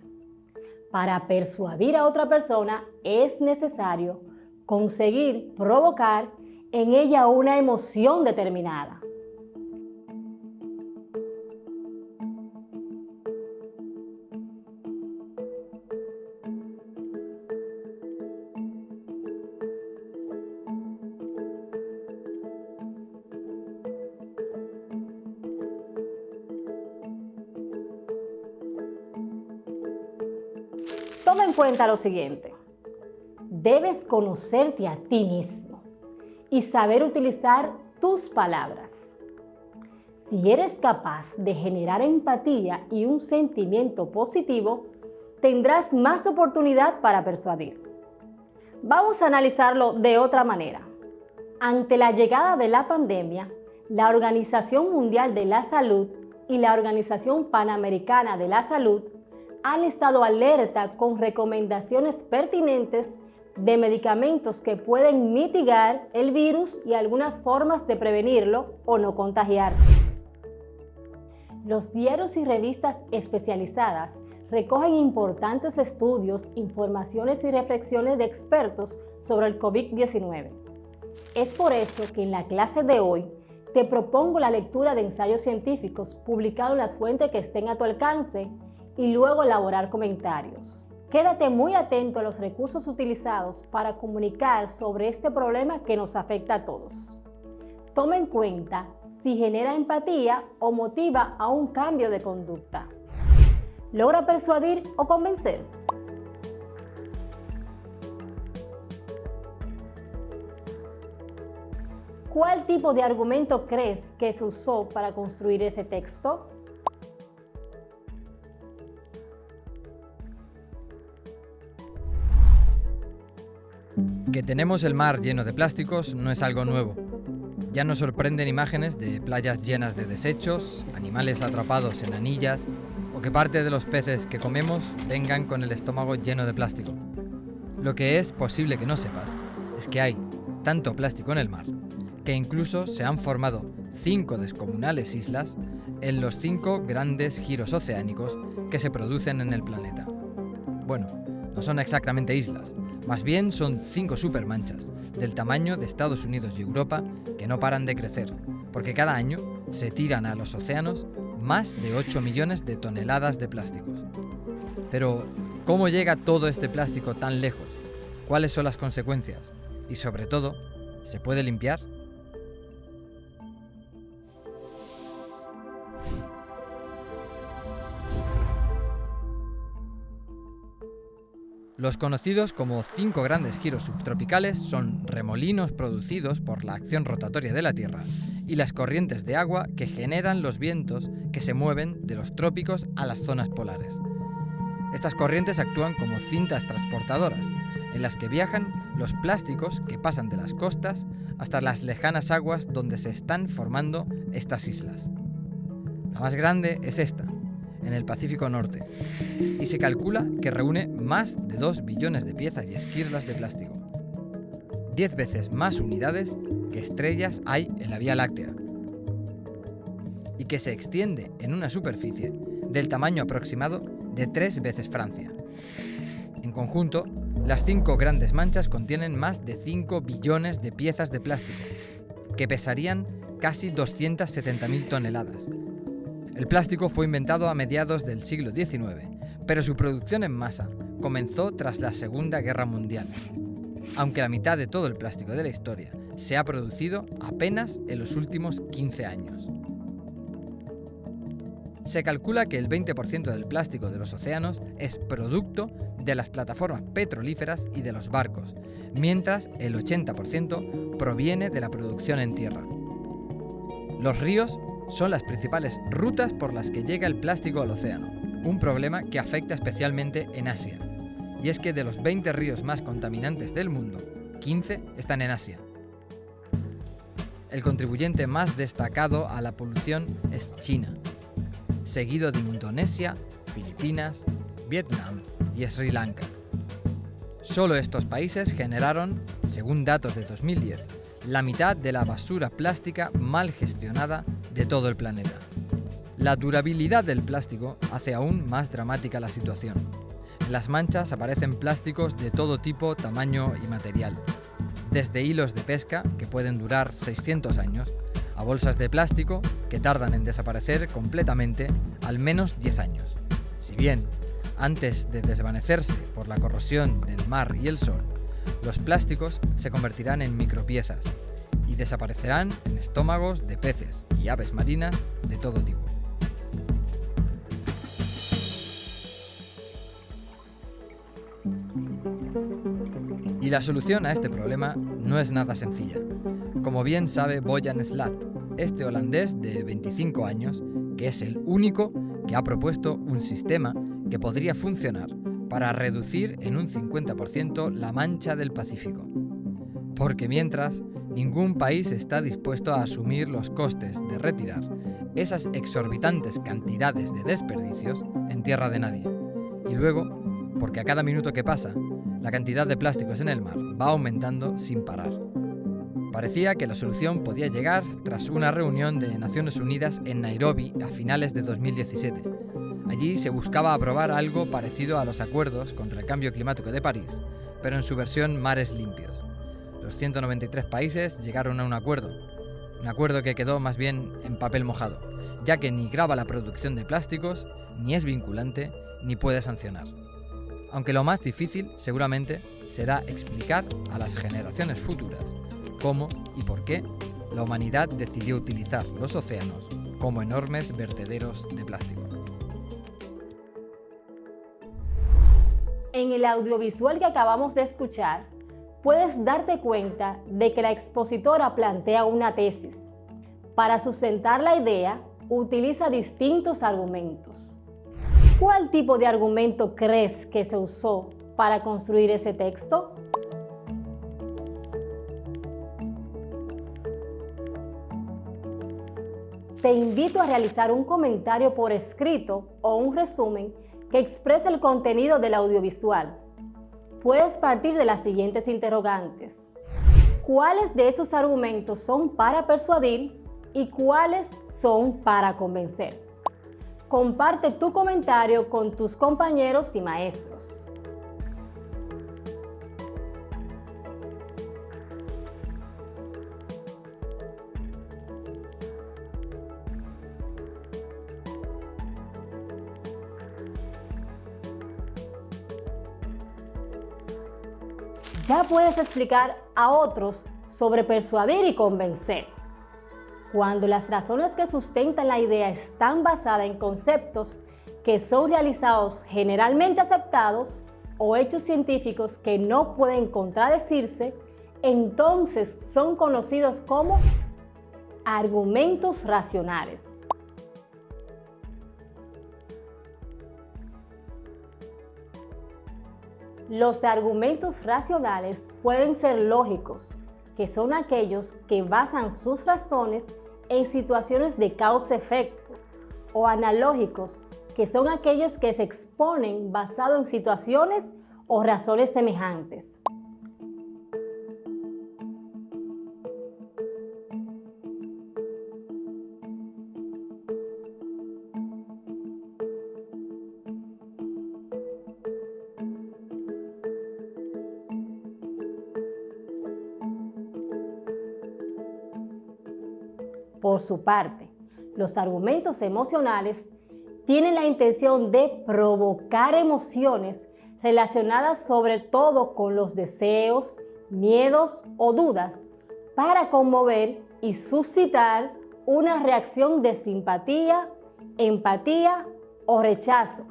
Speaker 1: Para persuadir a otra persona es necesario conseguir provocar en ella una emoción determinada. Toma en cuenta lo siguiente. Debes conocerte a ti mismo y saber utilizar tus palabras. Si eres capaz de generar empatía y un sentimiento positivo, tendrás más oportunidad para persuadir. Vamos a analizarlo de otra manera. Ante la llegada de la pandemia, la Organización Mundial de la Salud y la Organización Panamericana de la Salud han estado alerta con recomendaciones pertinentes de medicamentos que pueden mitigar el virus y algunas formas de prevenirlo o no contagiarse. Los diarios y revistas especializadas recogen importantes estudios, informaciones y reflexiones de expertos sobre el COVID-19. Es por eso que en la clase de hoy te propongo la lectura de ensayos científicos publicados en las fuentes que estén a tu alcance y luego elaborar comentarios. Quédate muy atento a los recursos utilizados para comunicar sobre este problema que nos afecta a todos. Toma en cuenta si genera empatía o motiva a un cambio de conducta. ¿Logra persuadir o convencer? ¿Cuál tipo de argumento crees que se usó para construir ese texto?
Speaker 2: Que tenemos el mar lleno de plásticos no es algo nuevo. Ya nos sorprenden imágenes de playas llenas de desechos, animales atrapados en anillas o que parte de los peces que comemos vengan con el estómago lleno de plástico. Lo que es posible que no sepas es que hay tanto plástico en el mar que incluso se han formado 5 descomunales islas en los 5 grandes giros oceánicos que se producen en el planeta. Bueno, no son exactamente islas, más bien son 5 supermanchas del tamaño de Estados Unidos y Europa que no paran de crecer, porque cada año se tiran a los océanos más de 8 millones de toneladas de plásticos. Pero, ¿cómo llega todo este plástico tan lejos? ¿Cuáles son las consecuencias? Y sobre todo, ¿se puede limpiar? Los conocidos como 5 grandes giros subtropicales son remolinos producidos por la acción rotatoria de la Tierra y las corrientes de agua que generan los vientos que se mueven de los trópicos a las zonas polares. Estas corrientes actúan como cintas transportadoras, en las que viajan los plásticos que pasan de las costas hasta las lejanas aguas donde se están formando estas islas. La más grande es esta, en el Pacífico Norte, y se calcula que reúne más de 2 billones de piezas y esquirlas de plástico. 10 veces más unidades que estrellas hay en la Vía Láctea, y que se extiende en una superficie del tamaño aproximado de 3 veces Francia. En conjunto, las 5 grandes manchas contienen más de 5 billones de piezas de plástico, que pesarían casi 270.000 toneladas. El plástico fue inventado a mediados del siglo XIX, pero su producción en masa comenzó tras la Segunda Guerra Mundial, aunque la mitad de todo el plástico de la historia se ha producido apenas en los últimos 15 años. Se calcula que el 20% del plástico de los océanos es producto de las plataformas petrolíferas y de los barcos, mientras el 80% proviene de la producción en tierra. Los ríos son las principales rutas por las que llega el plástico al océano, un problema que afecta especialmente en Asia. Y es que de los 20 ríos más contaminantes del mundo, 15 están en Asia. El contribuyente más destacado a la polución es China, seguido de Indonesia, Filipinas, Vietnam y Sri Lanka. Solo estos países generaron, según datos de 2010, la mitad de la basura plástica mal gestionada de todo el planeta. La durabilidad del plástico hace aún más dramática la situación. En las manchas aparecen plásticos de todo tipo, tamaño y material, desde hilos de pesca, que pueden durar 600 años, a bolsas de plástico, que tardan en desaparecer completamente al menos 10 años. Si bien, antes de desvanecerse por la corrosión del mar y el sol, los plásticos se convertirán en micropiezas y desaparecerán en estómagos de peces y aves marinas de todo tipo. Y la solución a este problema no es nada sencilla. Como bien sabe Boyan Slat, este holandés de 25 años, que es el único que ha propuesto un sistema que podría funcionar para reducir en un 50% la mancha del Pacífico. Porque mientras, ningún país está dispuesto a asumir los costes de retirar esas exorbitantes cantidades de desperdicios en tierra de nadie. Y luego, porque a cada minuto que pasa, la cantidad de plásticos en el mar va aumentando sin parar. Parecía que la solución podía llegar tras una reunión de Naciones Unidas en Nairobi a finales de 2017. Allí se buscaba aprobar algo parecido a los acuerdos contra el cambio climático de París, pero en su versión mares limpios. Los 193 países llegaron a un acuerdo que quedó más bien en papel mojado, ya que ni grava la producción de plásticos, ni es vinculante, ni puede sancionar. Aunque lo más difícil, seguramente, será explicar a las generaciones futuras cómo y por qué la humanidad decidió utilizar los océanos como enormes vertederos de plástico.
Speaker 1: En el audiovisual que acabamos de escuchar, puedes darte cuenta de que la expositora plantea una tesis. Para sustentar la idea, utiliza distintos argumentos. ¿Cuál tipo de argumento crees que se usó para construir ese texto? Te invito a realizar un comentario por escrito o un resumen que exprese el contenido del audiovisual. Puedes partir de las siguientes interrogantes. ¿Cuáles de esos argumentos son para persuadir y cuáles son para convencer? Comparte tu comentario con tus compañeros y maestros. Ya puedes explicar a otros sobre persuadir y convencer. Cuando las razones que sustentan la idea están basadas en conceptos que son realizados generalmente aceptados o hechos científicos que no pueden contradecirse, entonces son conocidos como argumentos racionales. Los argumentos racionales pueden ser lógicos, que son aquellos que basan sus razones en situaciones de causa-efecto, o analógicos, que son aquellos que se exponen basado en situaciones o razones semejantes. Por su parte, los argumentos emocionales tienen la intención de provocar emociones relacionadas sobre todo con los deseos, miedos o dudas para conmover y suscitar una reacción de simpatía, empatía o rechazo.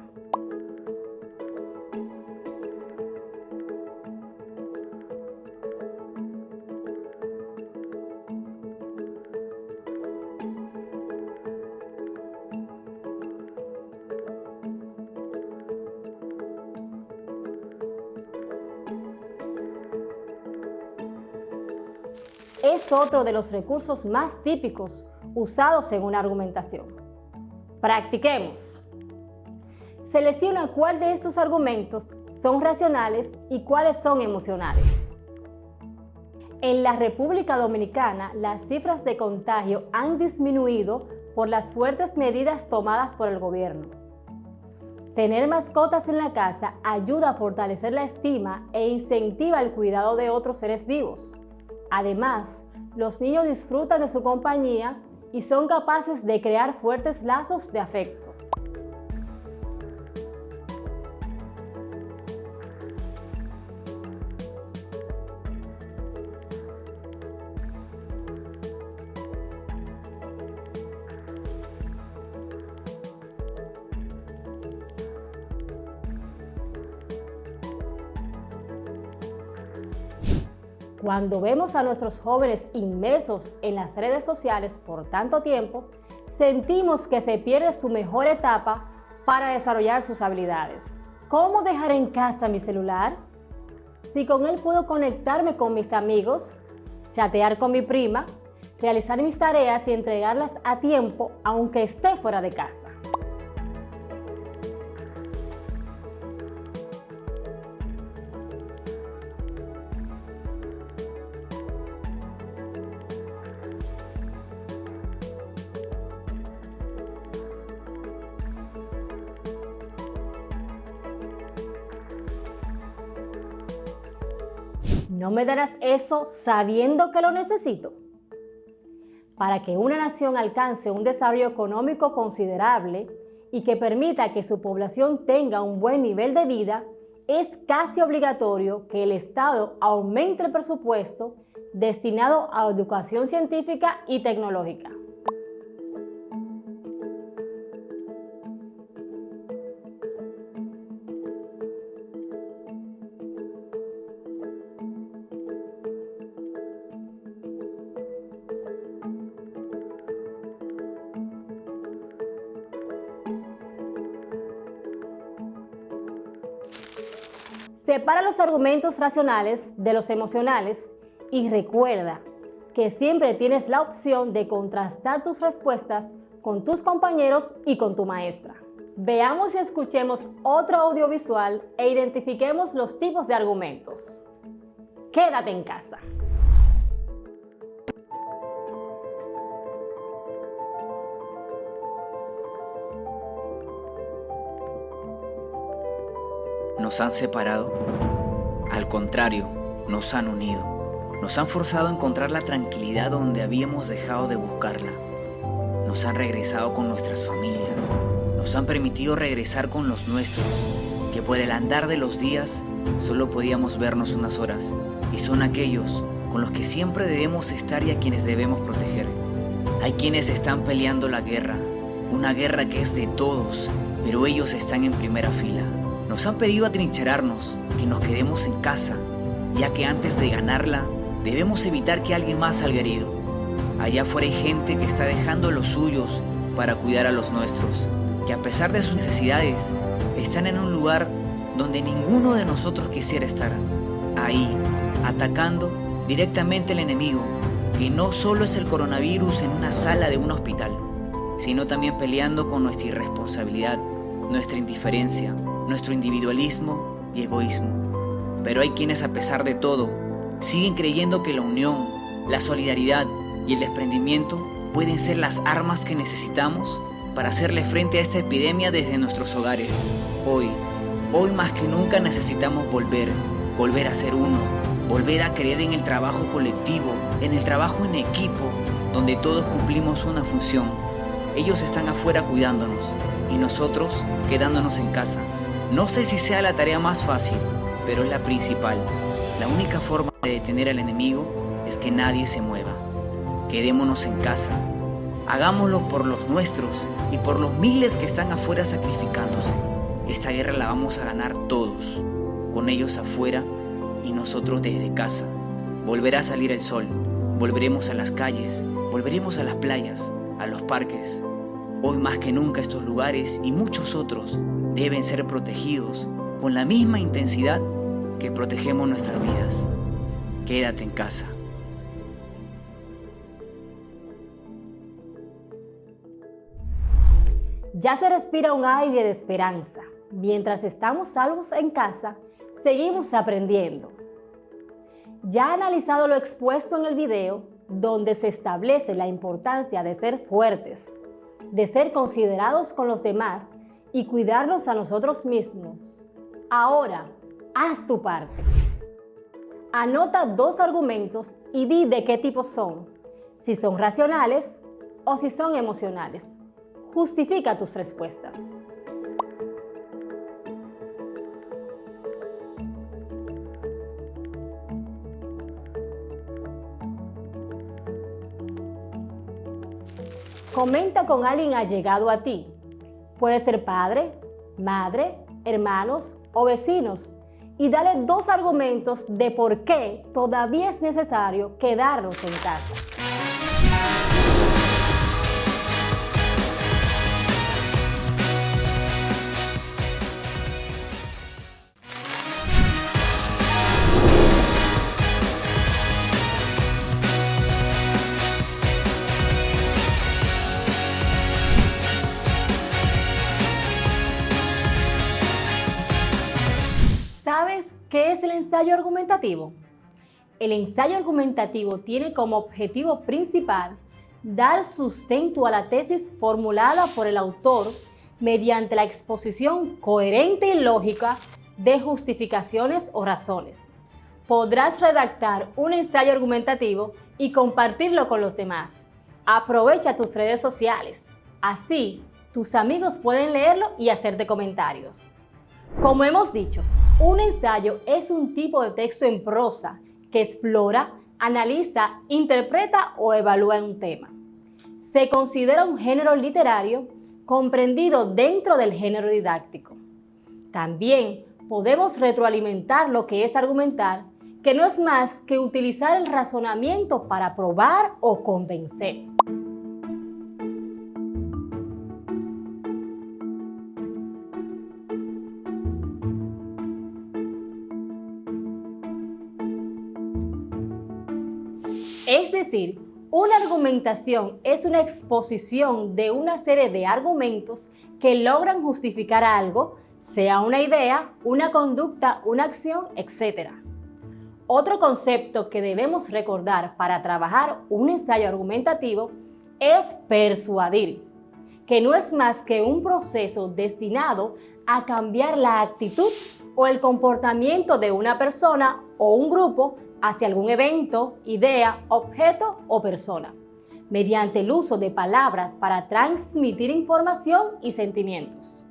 Speaker 1: Es otro de los recursos más típicos usados en una argumentación. Practiquemos. Selecciona cuál de estos argumentos son racionales y cuáles son emocionales. En la República Dominicana, las cifras de contagio han disminuido por las fuertes medidas tomadas por el gobierno. Tener mascotas en la casa ayuda a fortalecer la estima e incentiva el cuidado de otros seres vivos. Además, los niños disfrutan de su compañía y son capaces de crear fuertes lazos de afecto. Cuando vemos a nuestros jóvenes inmersos en las redes sociales por tanto tiempo, sentimos que se pierde su mejor etapa para desarrollar sus habilidades. ¿Cómo dejar en casa mi celular? Si con él puedo conectarme con mis amigos, chatear con mi prima, realizar mis tareas y entregarlas a tiempo aunque esté fuera de casa. ¿No me darás eso sabiendo que lo necesito? Para que una nación alcance un desarrollo económico considerable y que permita que su población tenga un buen nivel de vida, es casi obligatorio que el Estado aumente el presupuesto destinado a educación científica y tecnológica. Separa los argumentos racionales de los emocionales y recuerda que siempre tienes la opción de contrastar tus respuestas con tus compañeros y con tu maestra. Veamos y escuchemos otro audiovisual e identifiquemos los tipos de argumentos. Quédate en casa.
Speaker 3: ¿Nos han separado? Al contrario, nos han unido. Nos han forzado a encontrar la tranquilidad donde habíamos dejado de buscarla. Nos han regresado con nuestras familias. Nos han permitido regresar con los nuestros, que por el andar de los días solo podíamos vernos unas horas. Y son aquellos con los que siempre debemos estar y a quienes debemos proteger. Hay quienes están peleando la guerra, una guerra que es de todos, pero ellos están en primera fila. Nos han pedido atrincherarnos, que nos quedemos en casa, ya que antes de ganarla, debemos evitar que alguien más salga herido. Allá afuera hay gente que está dejando a los suyos para cuidar a los nuestros, que a pesar de sus necesidades, están en un lugar donde ninguno de nosotros quisiera estar. Ahí, atacando directamente al enemigo, que no solo es el coronavirus en una sala de un hospital, sino también peleando con nuestra irresponsabilidad, nuestra indiferencia, nuestro individualismo y egoísmo. Pero hay quienes, a pesar de todo, siguen creyendo que la unión, la solidaridad y el desprendimiento pueden ser las armas que necesitamos para hacerle frente a esta epidemia desde nuestros hogares. Hoy más que nunca necesitamos volver a ser uno, volver a creer en el trabajo colectivo, en el trabajo en equipo, donde todos cumplimos una función. Ellos están afuera cuidándonos y nosotros quedándonos en casa. No sé si sea la tarea más fácil, pero es la principal. La única forma de detener al enemigo es que nadie se mueva. Quedémonos en casa. Hagámoslo por los nuestros y por los miles que están afuera sacrificándose. Esta guerra la vamos a ganar todos, con ellos afuera y nosotros desde casa. Volverá a salir el sol, volveremos a las calles, volveremos a las playas, a los parques. Hoy más que nunca estos lugares y muchos otros deben ser protegidos con la misma intensidad que protegemos nuestras vidas. Quédate en casa.
Speaker 1: Ya se respira un aire de esperanza. Mientras estamos salvos en casa, seguimos aprendiendo. Ya he analizado lo expuesto en el video, donde se establece la importancia de ser fuertes, de ser considerados con los demás y cuidarnos a nosotros mismos. Ahora, haz tu parte. Anota 2 argumentos y di de qué tipo son, si son racionales o si son emocionales. Justifica tus respuestas. Comenta con alguien allegado a ti. Puede ser padre, madre, hermanos o vecinos. Y dale 2 argumentos de por qué todavía es necesario quedarnos en casa. ¿Sabes qué es el ensayo argumentativo? El ensayo argumentativo tiene como objetivo principal dar sustento a la tesis formulada por el autor mediante la exposición coherente y lógica de justificaciones o razones. Podrás redactar un ensayo argumentativo y compartirlo con los demás. Aprovecha tus redes sociales. Así, tus amigos pueden leerlo y hacerte comentarios. Como hemos dicho, un ensayo es un tipo de texto en prosa que explora, analiza, interpreta o evalúa un tema. Se considera un género literario comprendido dentro del género didáctico. También podemos retroalimentar lo que es argumentar, que no es más que utilizar el razonamiento para probar o convencer. Es decir, una argumentación es una exposición de una serie de argumentos que logran justificar algo, sea una idea, una conducta, una acción, etc. Otro concepto que debemos recordar para trabajar un ensayo argumentativo es persuadir, que no es más que un proceso destinado a cambiar la actitud o el comportamiento de una persona o un grupo hacia algún evento, idea, objeto o persona, mediante el uso de palabras para transmitir información y sentimientos.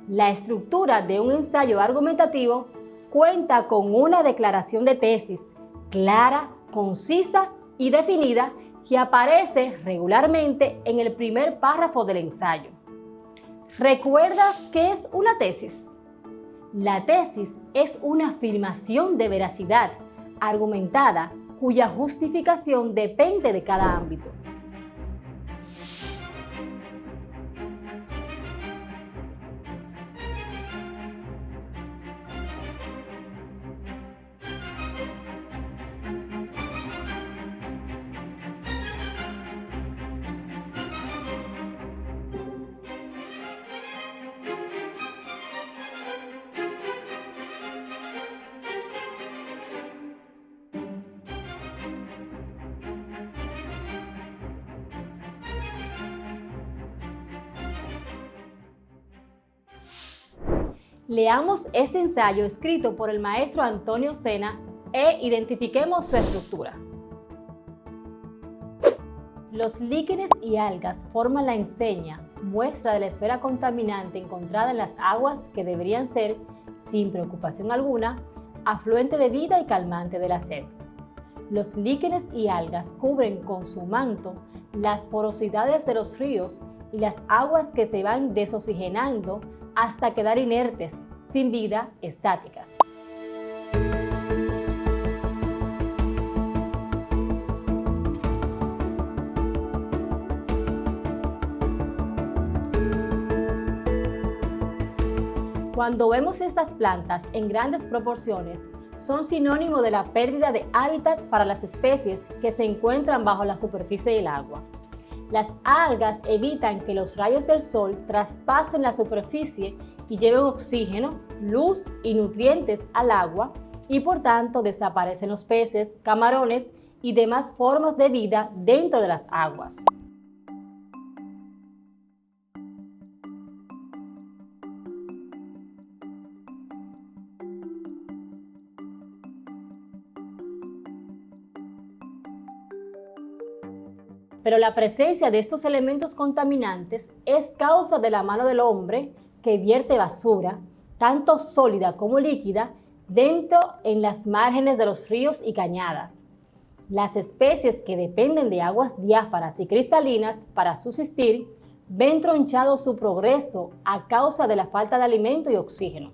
Speaker 1: La estructura de un ensayo argumentativo cuenta con una declaración de tesis clara, concisa y definida que aparece regularmente en el primer párrafo del ensayo. ¿Recuerdas qué es una tesis? La tesis es una afirmación de veracidad argumentada cuya justificación depende de cada ámbito. Leamos este ensayo escrito por el maestro Antonio Sena e identifiquemos su estructura. Los líquenes y algas forman la enseña, muestra de la esfera contaminante encontrada en las aguas que deberían ser, sin preocupación alguna, afluente de vida y calmante de la sed. Los líquenes y algas cubren con su manto las porosidades de los ríos y las aguas que se van desoxigenando hasta quedar inertes, sin vida, estáticas. Cuando vemos estas plantas en grandes proporciones, son sinónimo de la pérdida de hábitat para las especies que se encuentran bajo la superficie del agua. Las algas evitan que los rayos del sol traspasen la superficie y lleven oxígeno, luz y nutrientes al agua y por tanto desaparecen los peces, camarones y demás formas de vida dentro de las aguas. Pero la presencia de estos elementos contaminantes es causa de la mano del hombre que vierte basura, tanto sólida como líquida, dentro en las márgenes de los ríos y cañadas. Las especies que dependen de aguas diáfanas y cristalinas para subsistir ven tronchado su progreso a causa de la falta de alimento y oxígeno.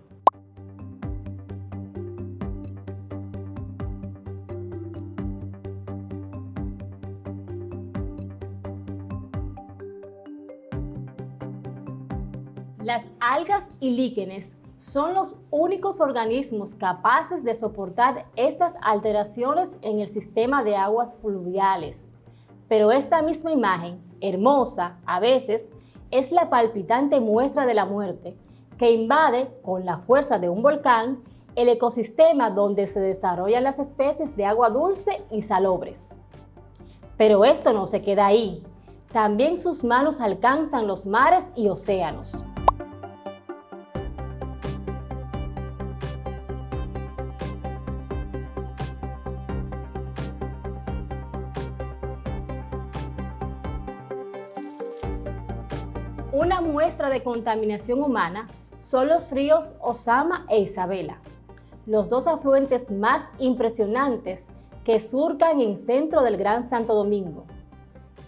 Speaker 1: Las algas y líquenes son los únicos organismos capaces de soportar estas alteraciones en el sistema de aguas fluviales. Pero esta misma imagen, hermosa a veces, es la palpitante muestra de la muerte que invade con la fuerza de un volcán el ecosistema donde se desarrollan las especies de agua dulce y salobres. Pero esto no se queda ahí. También sus manos alcanzan los mares y océanos. Una muestra de contaminación humana son los ríos Ozama e Isabela, los dos afluentes más impresionantes que surcan en centro del Gran Santo Domingo.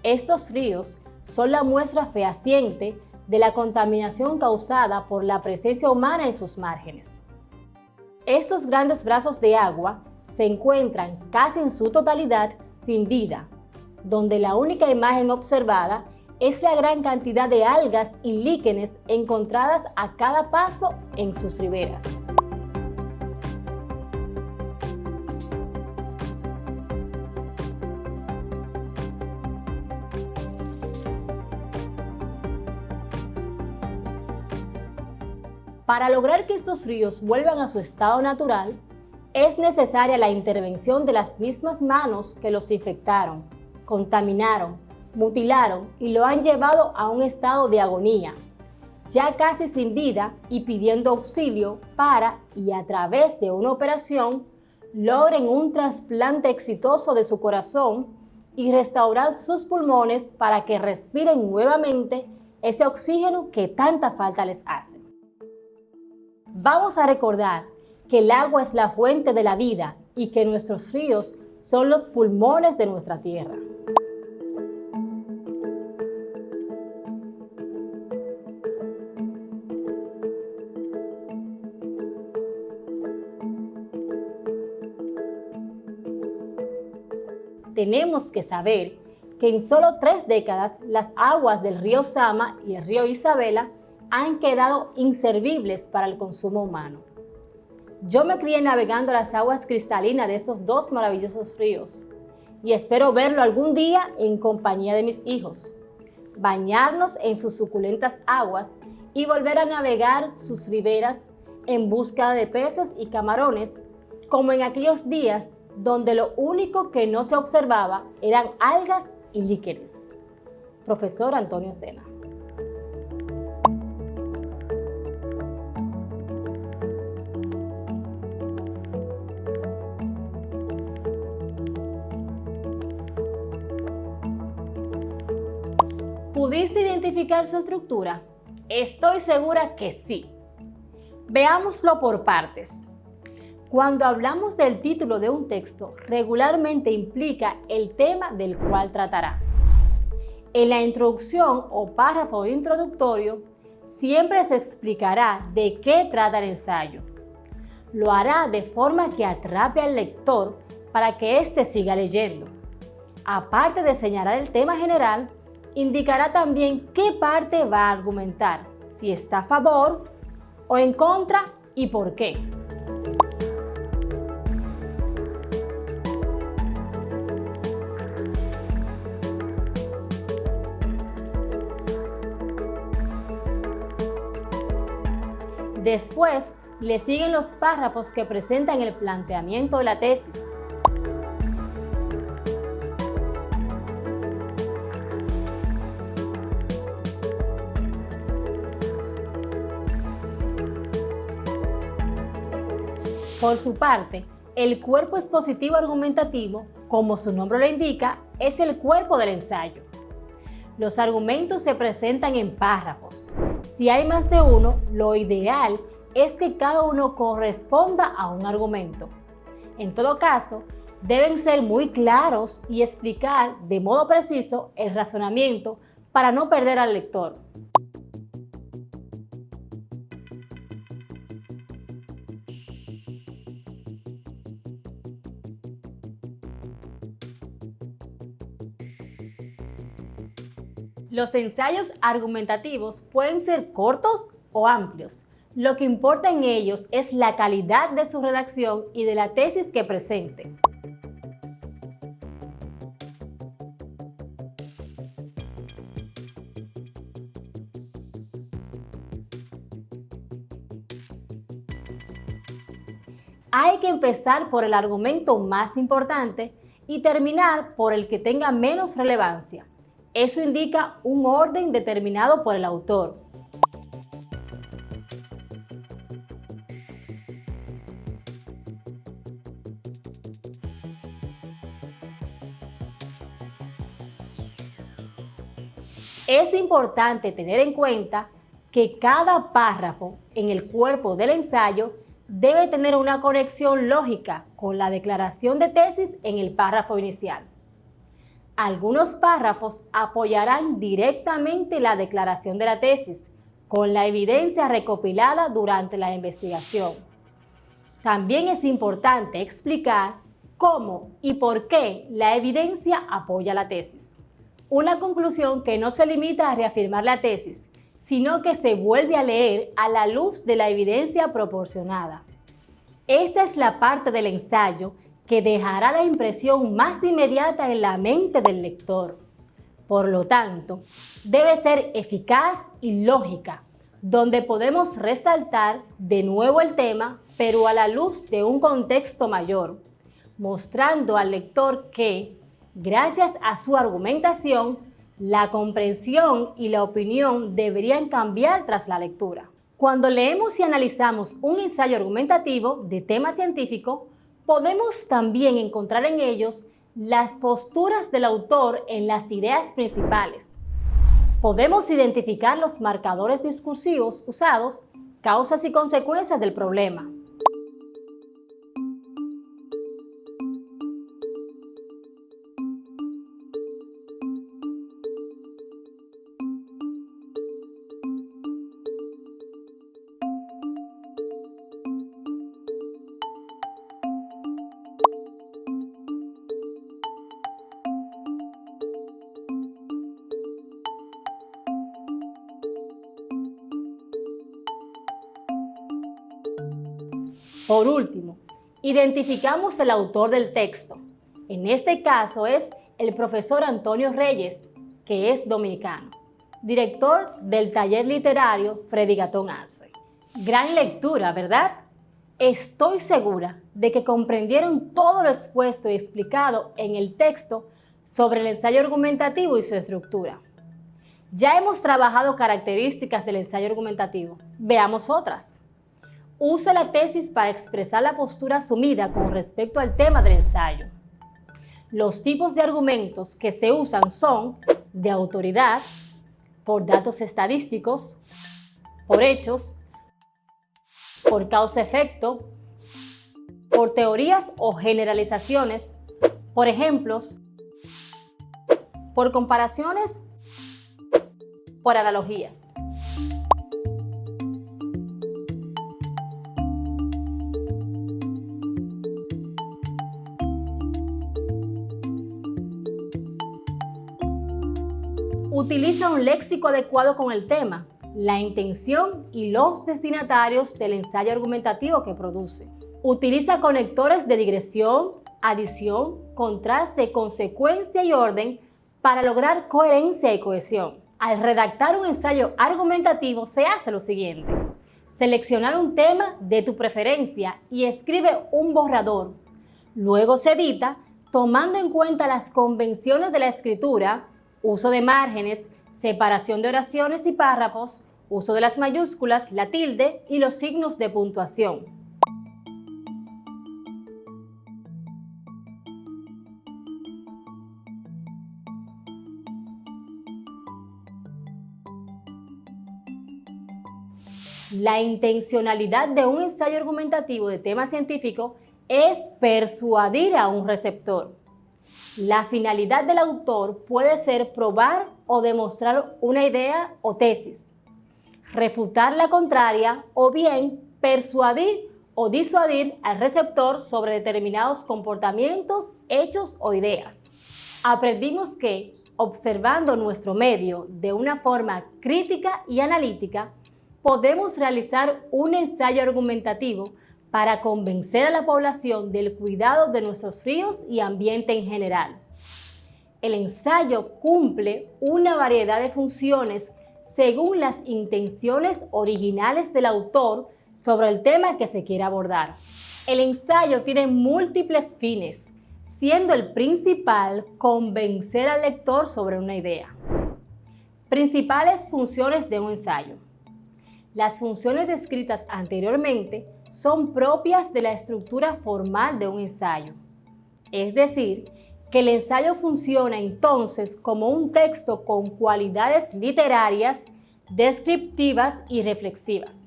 Speaker 1: Estos ríos son la muestra fehaciente de la contaminación causada por la presencia humana en sus márgenes. Estos grandes brazos de agua se encuentran casi en su totalidad sin vida, donde la única imagen observada es la gran cantidad de algas y líquenes encontradas a cada paso en sus riberas. Para lograr que estos ríos vuelvan a su estado natural, es necesaria la intervención de las mismas manos que los infectaron, contaminaron, mutilaron y lo han llevado a un estado de agonía, ya casi sin vida y pidiendo auxilio para, y a través de una operación, logren un trasplante exitoso de su corazón y restaurar sus pulmones para que respiren nuevamente ese oxígeno que tanta falta les hace. Vamos a recordar que el agua es la fuente de la vida y que nuestros ríos son los pulmones de nuestra tierra. Tenemos que saber que en solo 3 décadas las aguas del río Sama y el río Isabela han quedado inservibles para el consumo humano. Yo me crié navegando las aguas cristalinas de estos 2 maravillosos ríos y espero verlo algún día en compañía de mis hijos, bañarnos en sus suculentas aguas y volver a navegar sus riberas en busca de peces y camarones, como en aquellos días donde lo único que no se observaba eran algas y líquenes. Profesor Antonio Sena. ¿Pudiste identificar su estructura? Estoy segura que sí. Veámoslo por partes. Cuando hablamos del título de un texto, regularmente implica el tema del cual tratará. En la introducción o párrafo introductorio, siempre se explicará de qué trata el ensayo. Lo hará de forma que atrape al lector para que éste siga leyendo. Aparte de señalar el tema general, indicará también qué parte va a argumentar, si está a favor o en contra y por qué. Después, le siguen los párrafos que presentan el planteamiento de la tesis. Por su parte, el cuerpo expositivo argumentativo, como su nombre lo indica, es el cuerpo del ensayo. Los argumentos se presentan en párrafos. Si hay más de uno, lo ideal es que cada uno corresponda a un argumento. En todo caso, deben ser muy claros y explicar de modo preciso el razonamiento para no perder al lector. Los ensayos argumentativos pueden ser cortos o amplios. Lo que importa en ellos es la calidad de su redacción y de la tesis que presenten. Hay que empezar por el argumento más importante y terminar por el que tenga menos relevancia. Eso indica un orden determinado por el autor. Es importante tener en cuenta que cada párrafo en el cuerpo del ensayo debe tener una conexión lógica con la declaración de tesis en el párrafo inicial. Algunos párrafos apoyarán directamente la declaración de la tesis con la evidencia recopilada durante la investigación. También es importante explicar cómo y por qué la evidencia apoya la tesis. Una conclusión que no se limita a reafirmar la tesis, sino que se vuelve a leer a la luz de la evidencia proporcionada. Esta es la parte del ensayo que dejará la impresión más inmediata en la mente del lector. Por lo tanto, debe ser eficaz y lógica, donde podemos resaltar de nuevo el tema, pero a la luz de un contexto mayor, mostrando al lector que, gracias a su argumentación, la comprensión y la opinión deberían cambiar tras la lectura. Cuando leemos y analizamos un ensayo argumentativo de tema científico, podemos también encontrar en ellos las posturas del autor en las ideas principales. Podemos identificar los marcadores discursivos usados, causas y consecuencias del problema. Por último, identificamos el autor del texto. En este caso es el profesor Antonio Reyes, que es dominicano, director del taller literario Freddy Gatón Arce. Gran lectura, ¿verdad? Estoy segura de que comprendieron todo lo expuesto y explicado en el texto sobre el ensayo argumentativo y su estructura. Ya hemos trabajado características del ensayo argumentativo. Veamos otras. Use la tesis para expresar la postura asumida con respecto al tema del ensayo. Los tipos de argumentos que se usan son de autoridad, por datos estadísticos, por hechos, por causa-efecto, por teorías o generalizaciones, por ejemplos, por comparaciones, por analogías. Utiliza un léxico adecuado con el tema, la intención y los destinatarios del ensayo argumentativo que produce. Utiliza conectores de digresión, adición, contraste, consecuencia y orden para lograr coherencia y cohesión. Al redactar un ensayo argumentativo se hace lo siguiente: seleccionar un tema de tu preferencia y escribe un borrador. Luego se edita tomando en cuenta las convenciones de la escritura, uso de márgenes, separación de oraciones y párrafos, uso de las mayúsculas, la tilde y los signos de puntuación. La intencionalidad de un ensayo argumentativo de tema científico es persuadir a un receptor. La finalidad del autor puede ser probar o demostrar una idea o tesis, refutar la contraria o bien persuadir o disuadir al receptor sobre determinados comportamientos, hechos o ideas. Aprendimos que, observando nuestro medio de una forma crítica y analítica, podemos realizar un ensayo argumentativo para convencer a la población del cuidado de nuestros ríos y ambiente en general. El ensayo cumple una variedad de funciones según las intenciones originales del autor sobre el tema que se quiere abordar. El ensayo tiene múltiples fines, siendo el principal convencer al lector sobre una idea. Principales funciones de un ensayo. Las funciones descritas anteriormente son propias de la estructura formal de un ensayo. Es decir, que el ensayo funciona entonces como un texto con cualidades literarias, descriptivas y reflexivas.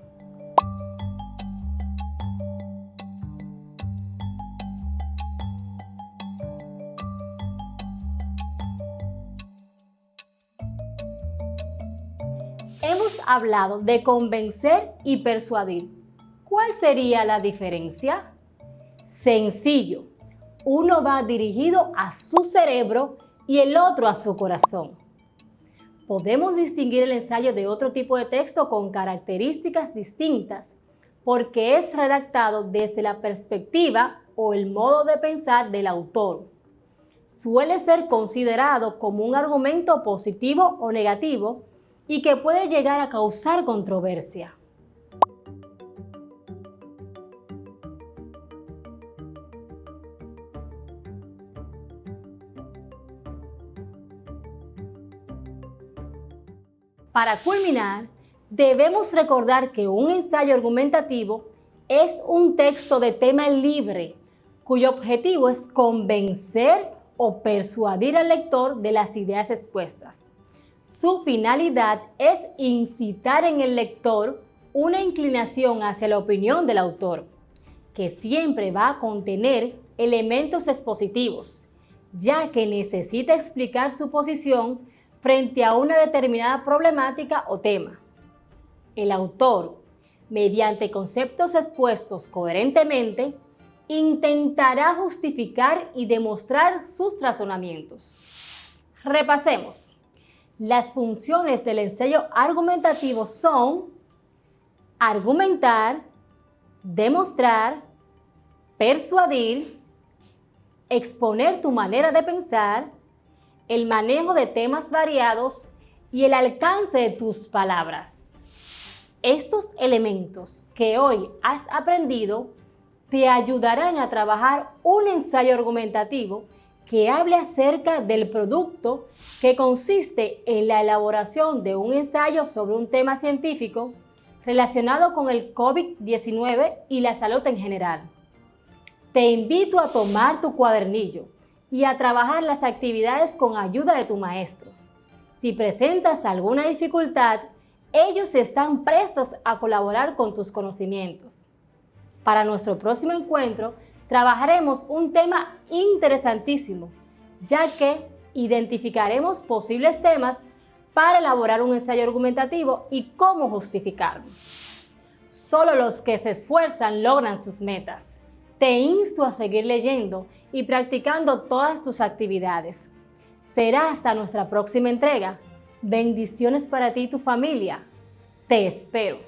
Speaker 1: Hemos hablado de convencer y persuadir. ¿Cuál sería la diferencia? Sencillo. Uno va dirigido a su cerebro y el otro a su corazón. Podemos distinguir el ensayo de otro tipo de texto con características distintas porque es redactado desde la perspectiva o el modo de pensar del autor. Suele ser considerado como un argumento positivo o negativo y que puede llegar a causar controversia. Para culminar, debemos recordar que un ensayo argumentativo es un texto de tema libre, cuyo objetivo es convencer o persuadir al lector de las ideas expuestas. Su finalidad es incitar en el lector una inclinación hacia la opinión del autor, que siempre va a contener elementos expositivos, ya que necesita explicar su posición frente a una determinada problemática o tema. El autor, mediante conceptos expuestos coherentemente, intentará justificar y demostrar sus razonamientos. Repasemos. Las funciones del ensayo argumentativo son argumentar, demostrar, persuadir, exponer tu manera de pensar, el manejo de temas variados y el alcance de tus palabras. Estos elementos que hoy has aprendido te ayudarán a trabajar un ensayo argumentativo que hable acerca del producto, que consiste en la elaboración de un ensayo sobre un tema científico relacionado con el COVID-19 y la salud en general. Te invito a tomar tu cuadernillo y a trabajar las actividades con ayuda de tu maestro. Si presentas alguna dificultad, ellos están prestos a colaborar con tus conocimientos. Para nuestro próximo encuentro, trabajaremos un tema interesantísimo, ya que identificaremos posibles temas para elaborar un ensayo argumentativo y cómo justificarlo. Solo los que se esfuerzan logran sus metas. Te insto a seguir leyendo y practicando todas tus actividades. Será hasta nuestra próxima entrega. Bendiciones para ti y tu familia. Te espero.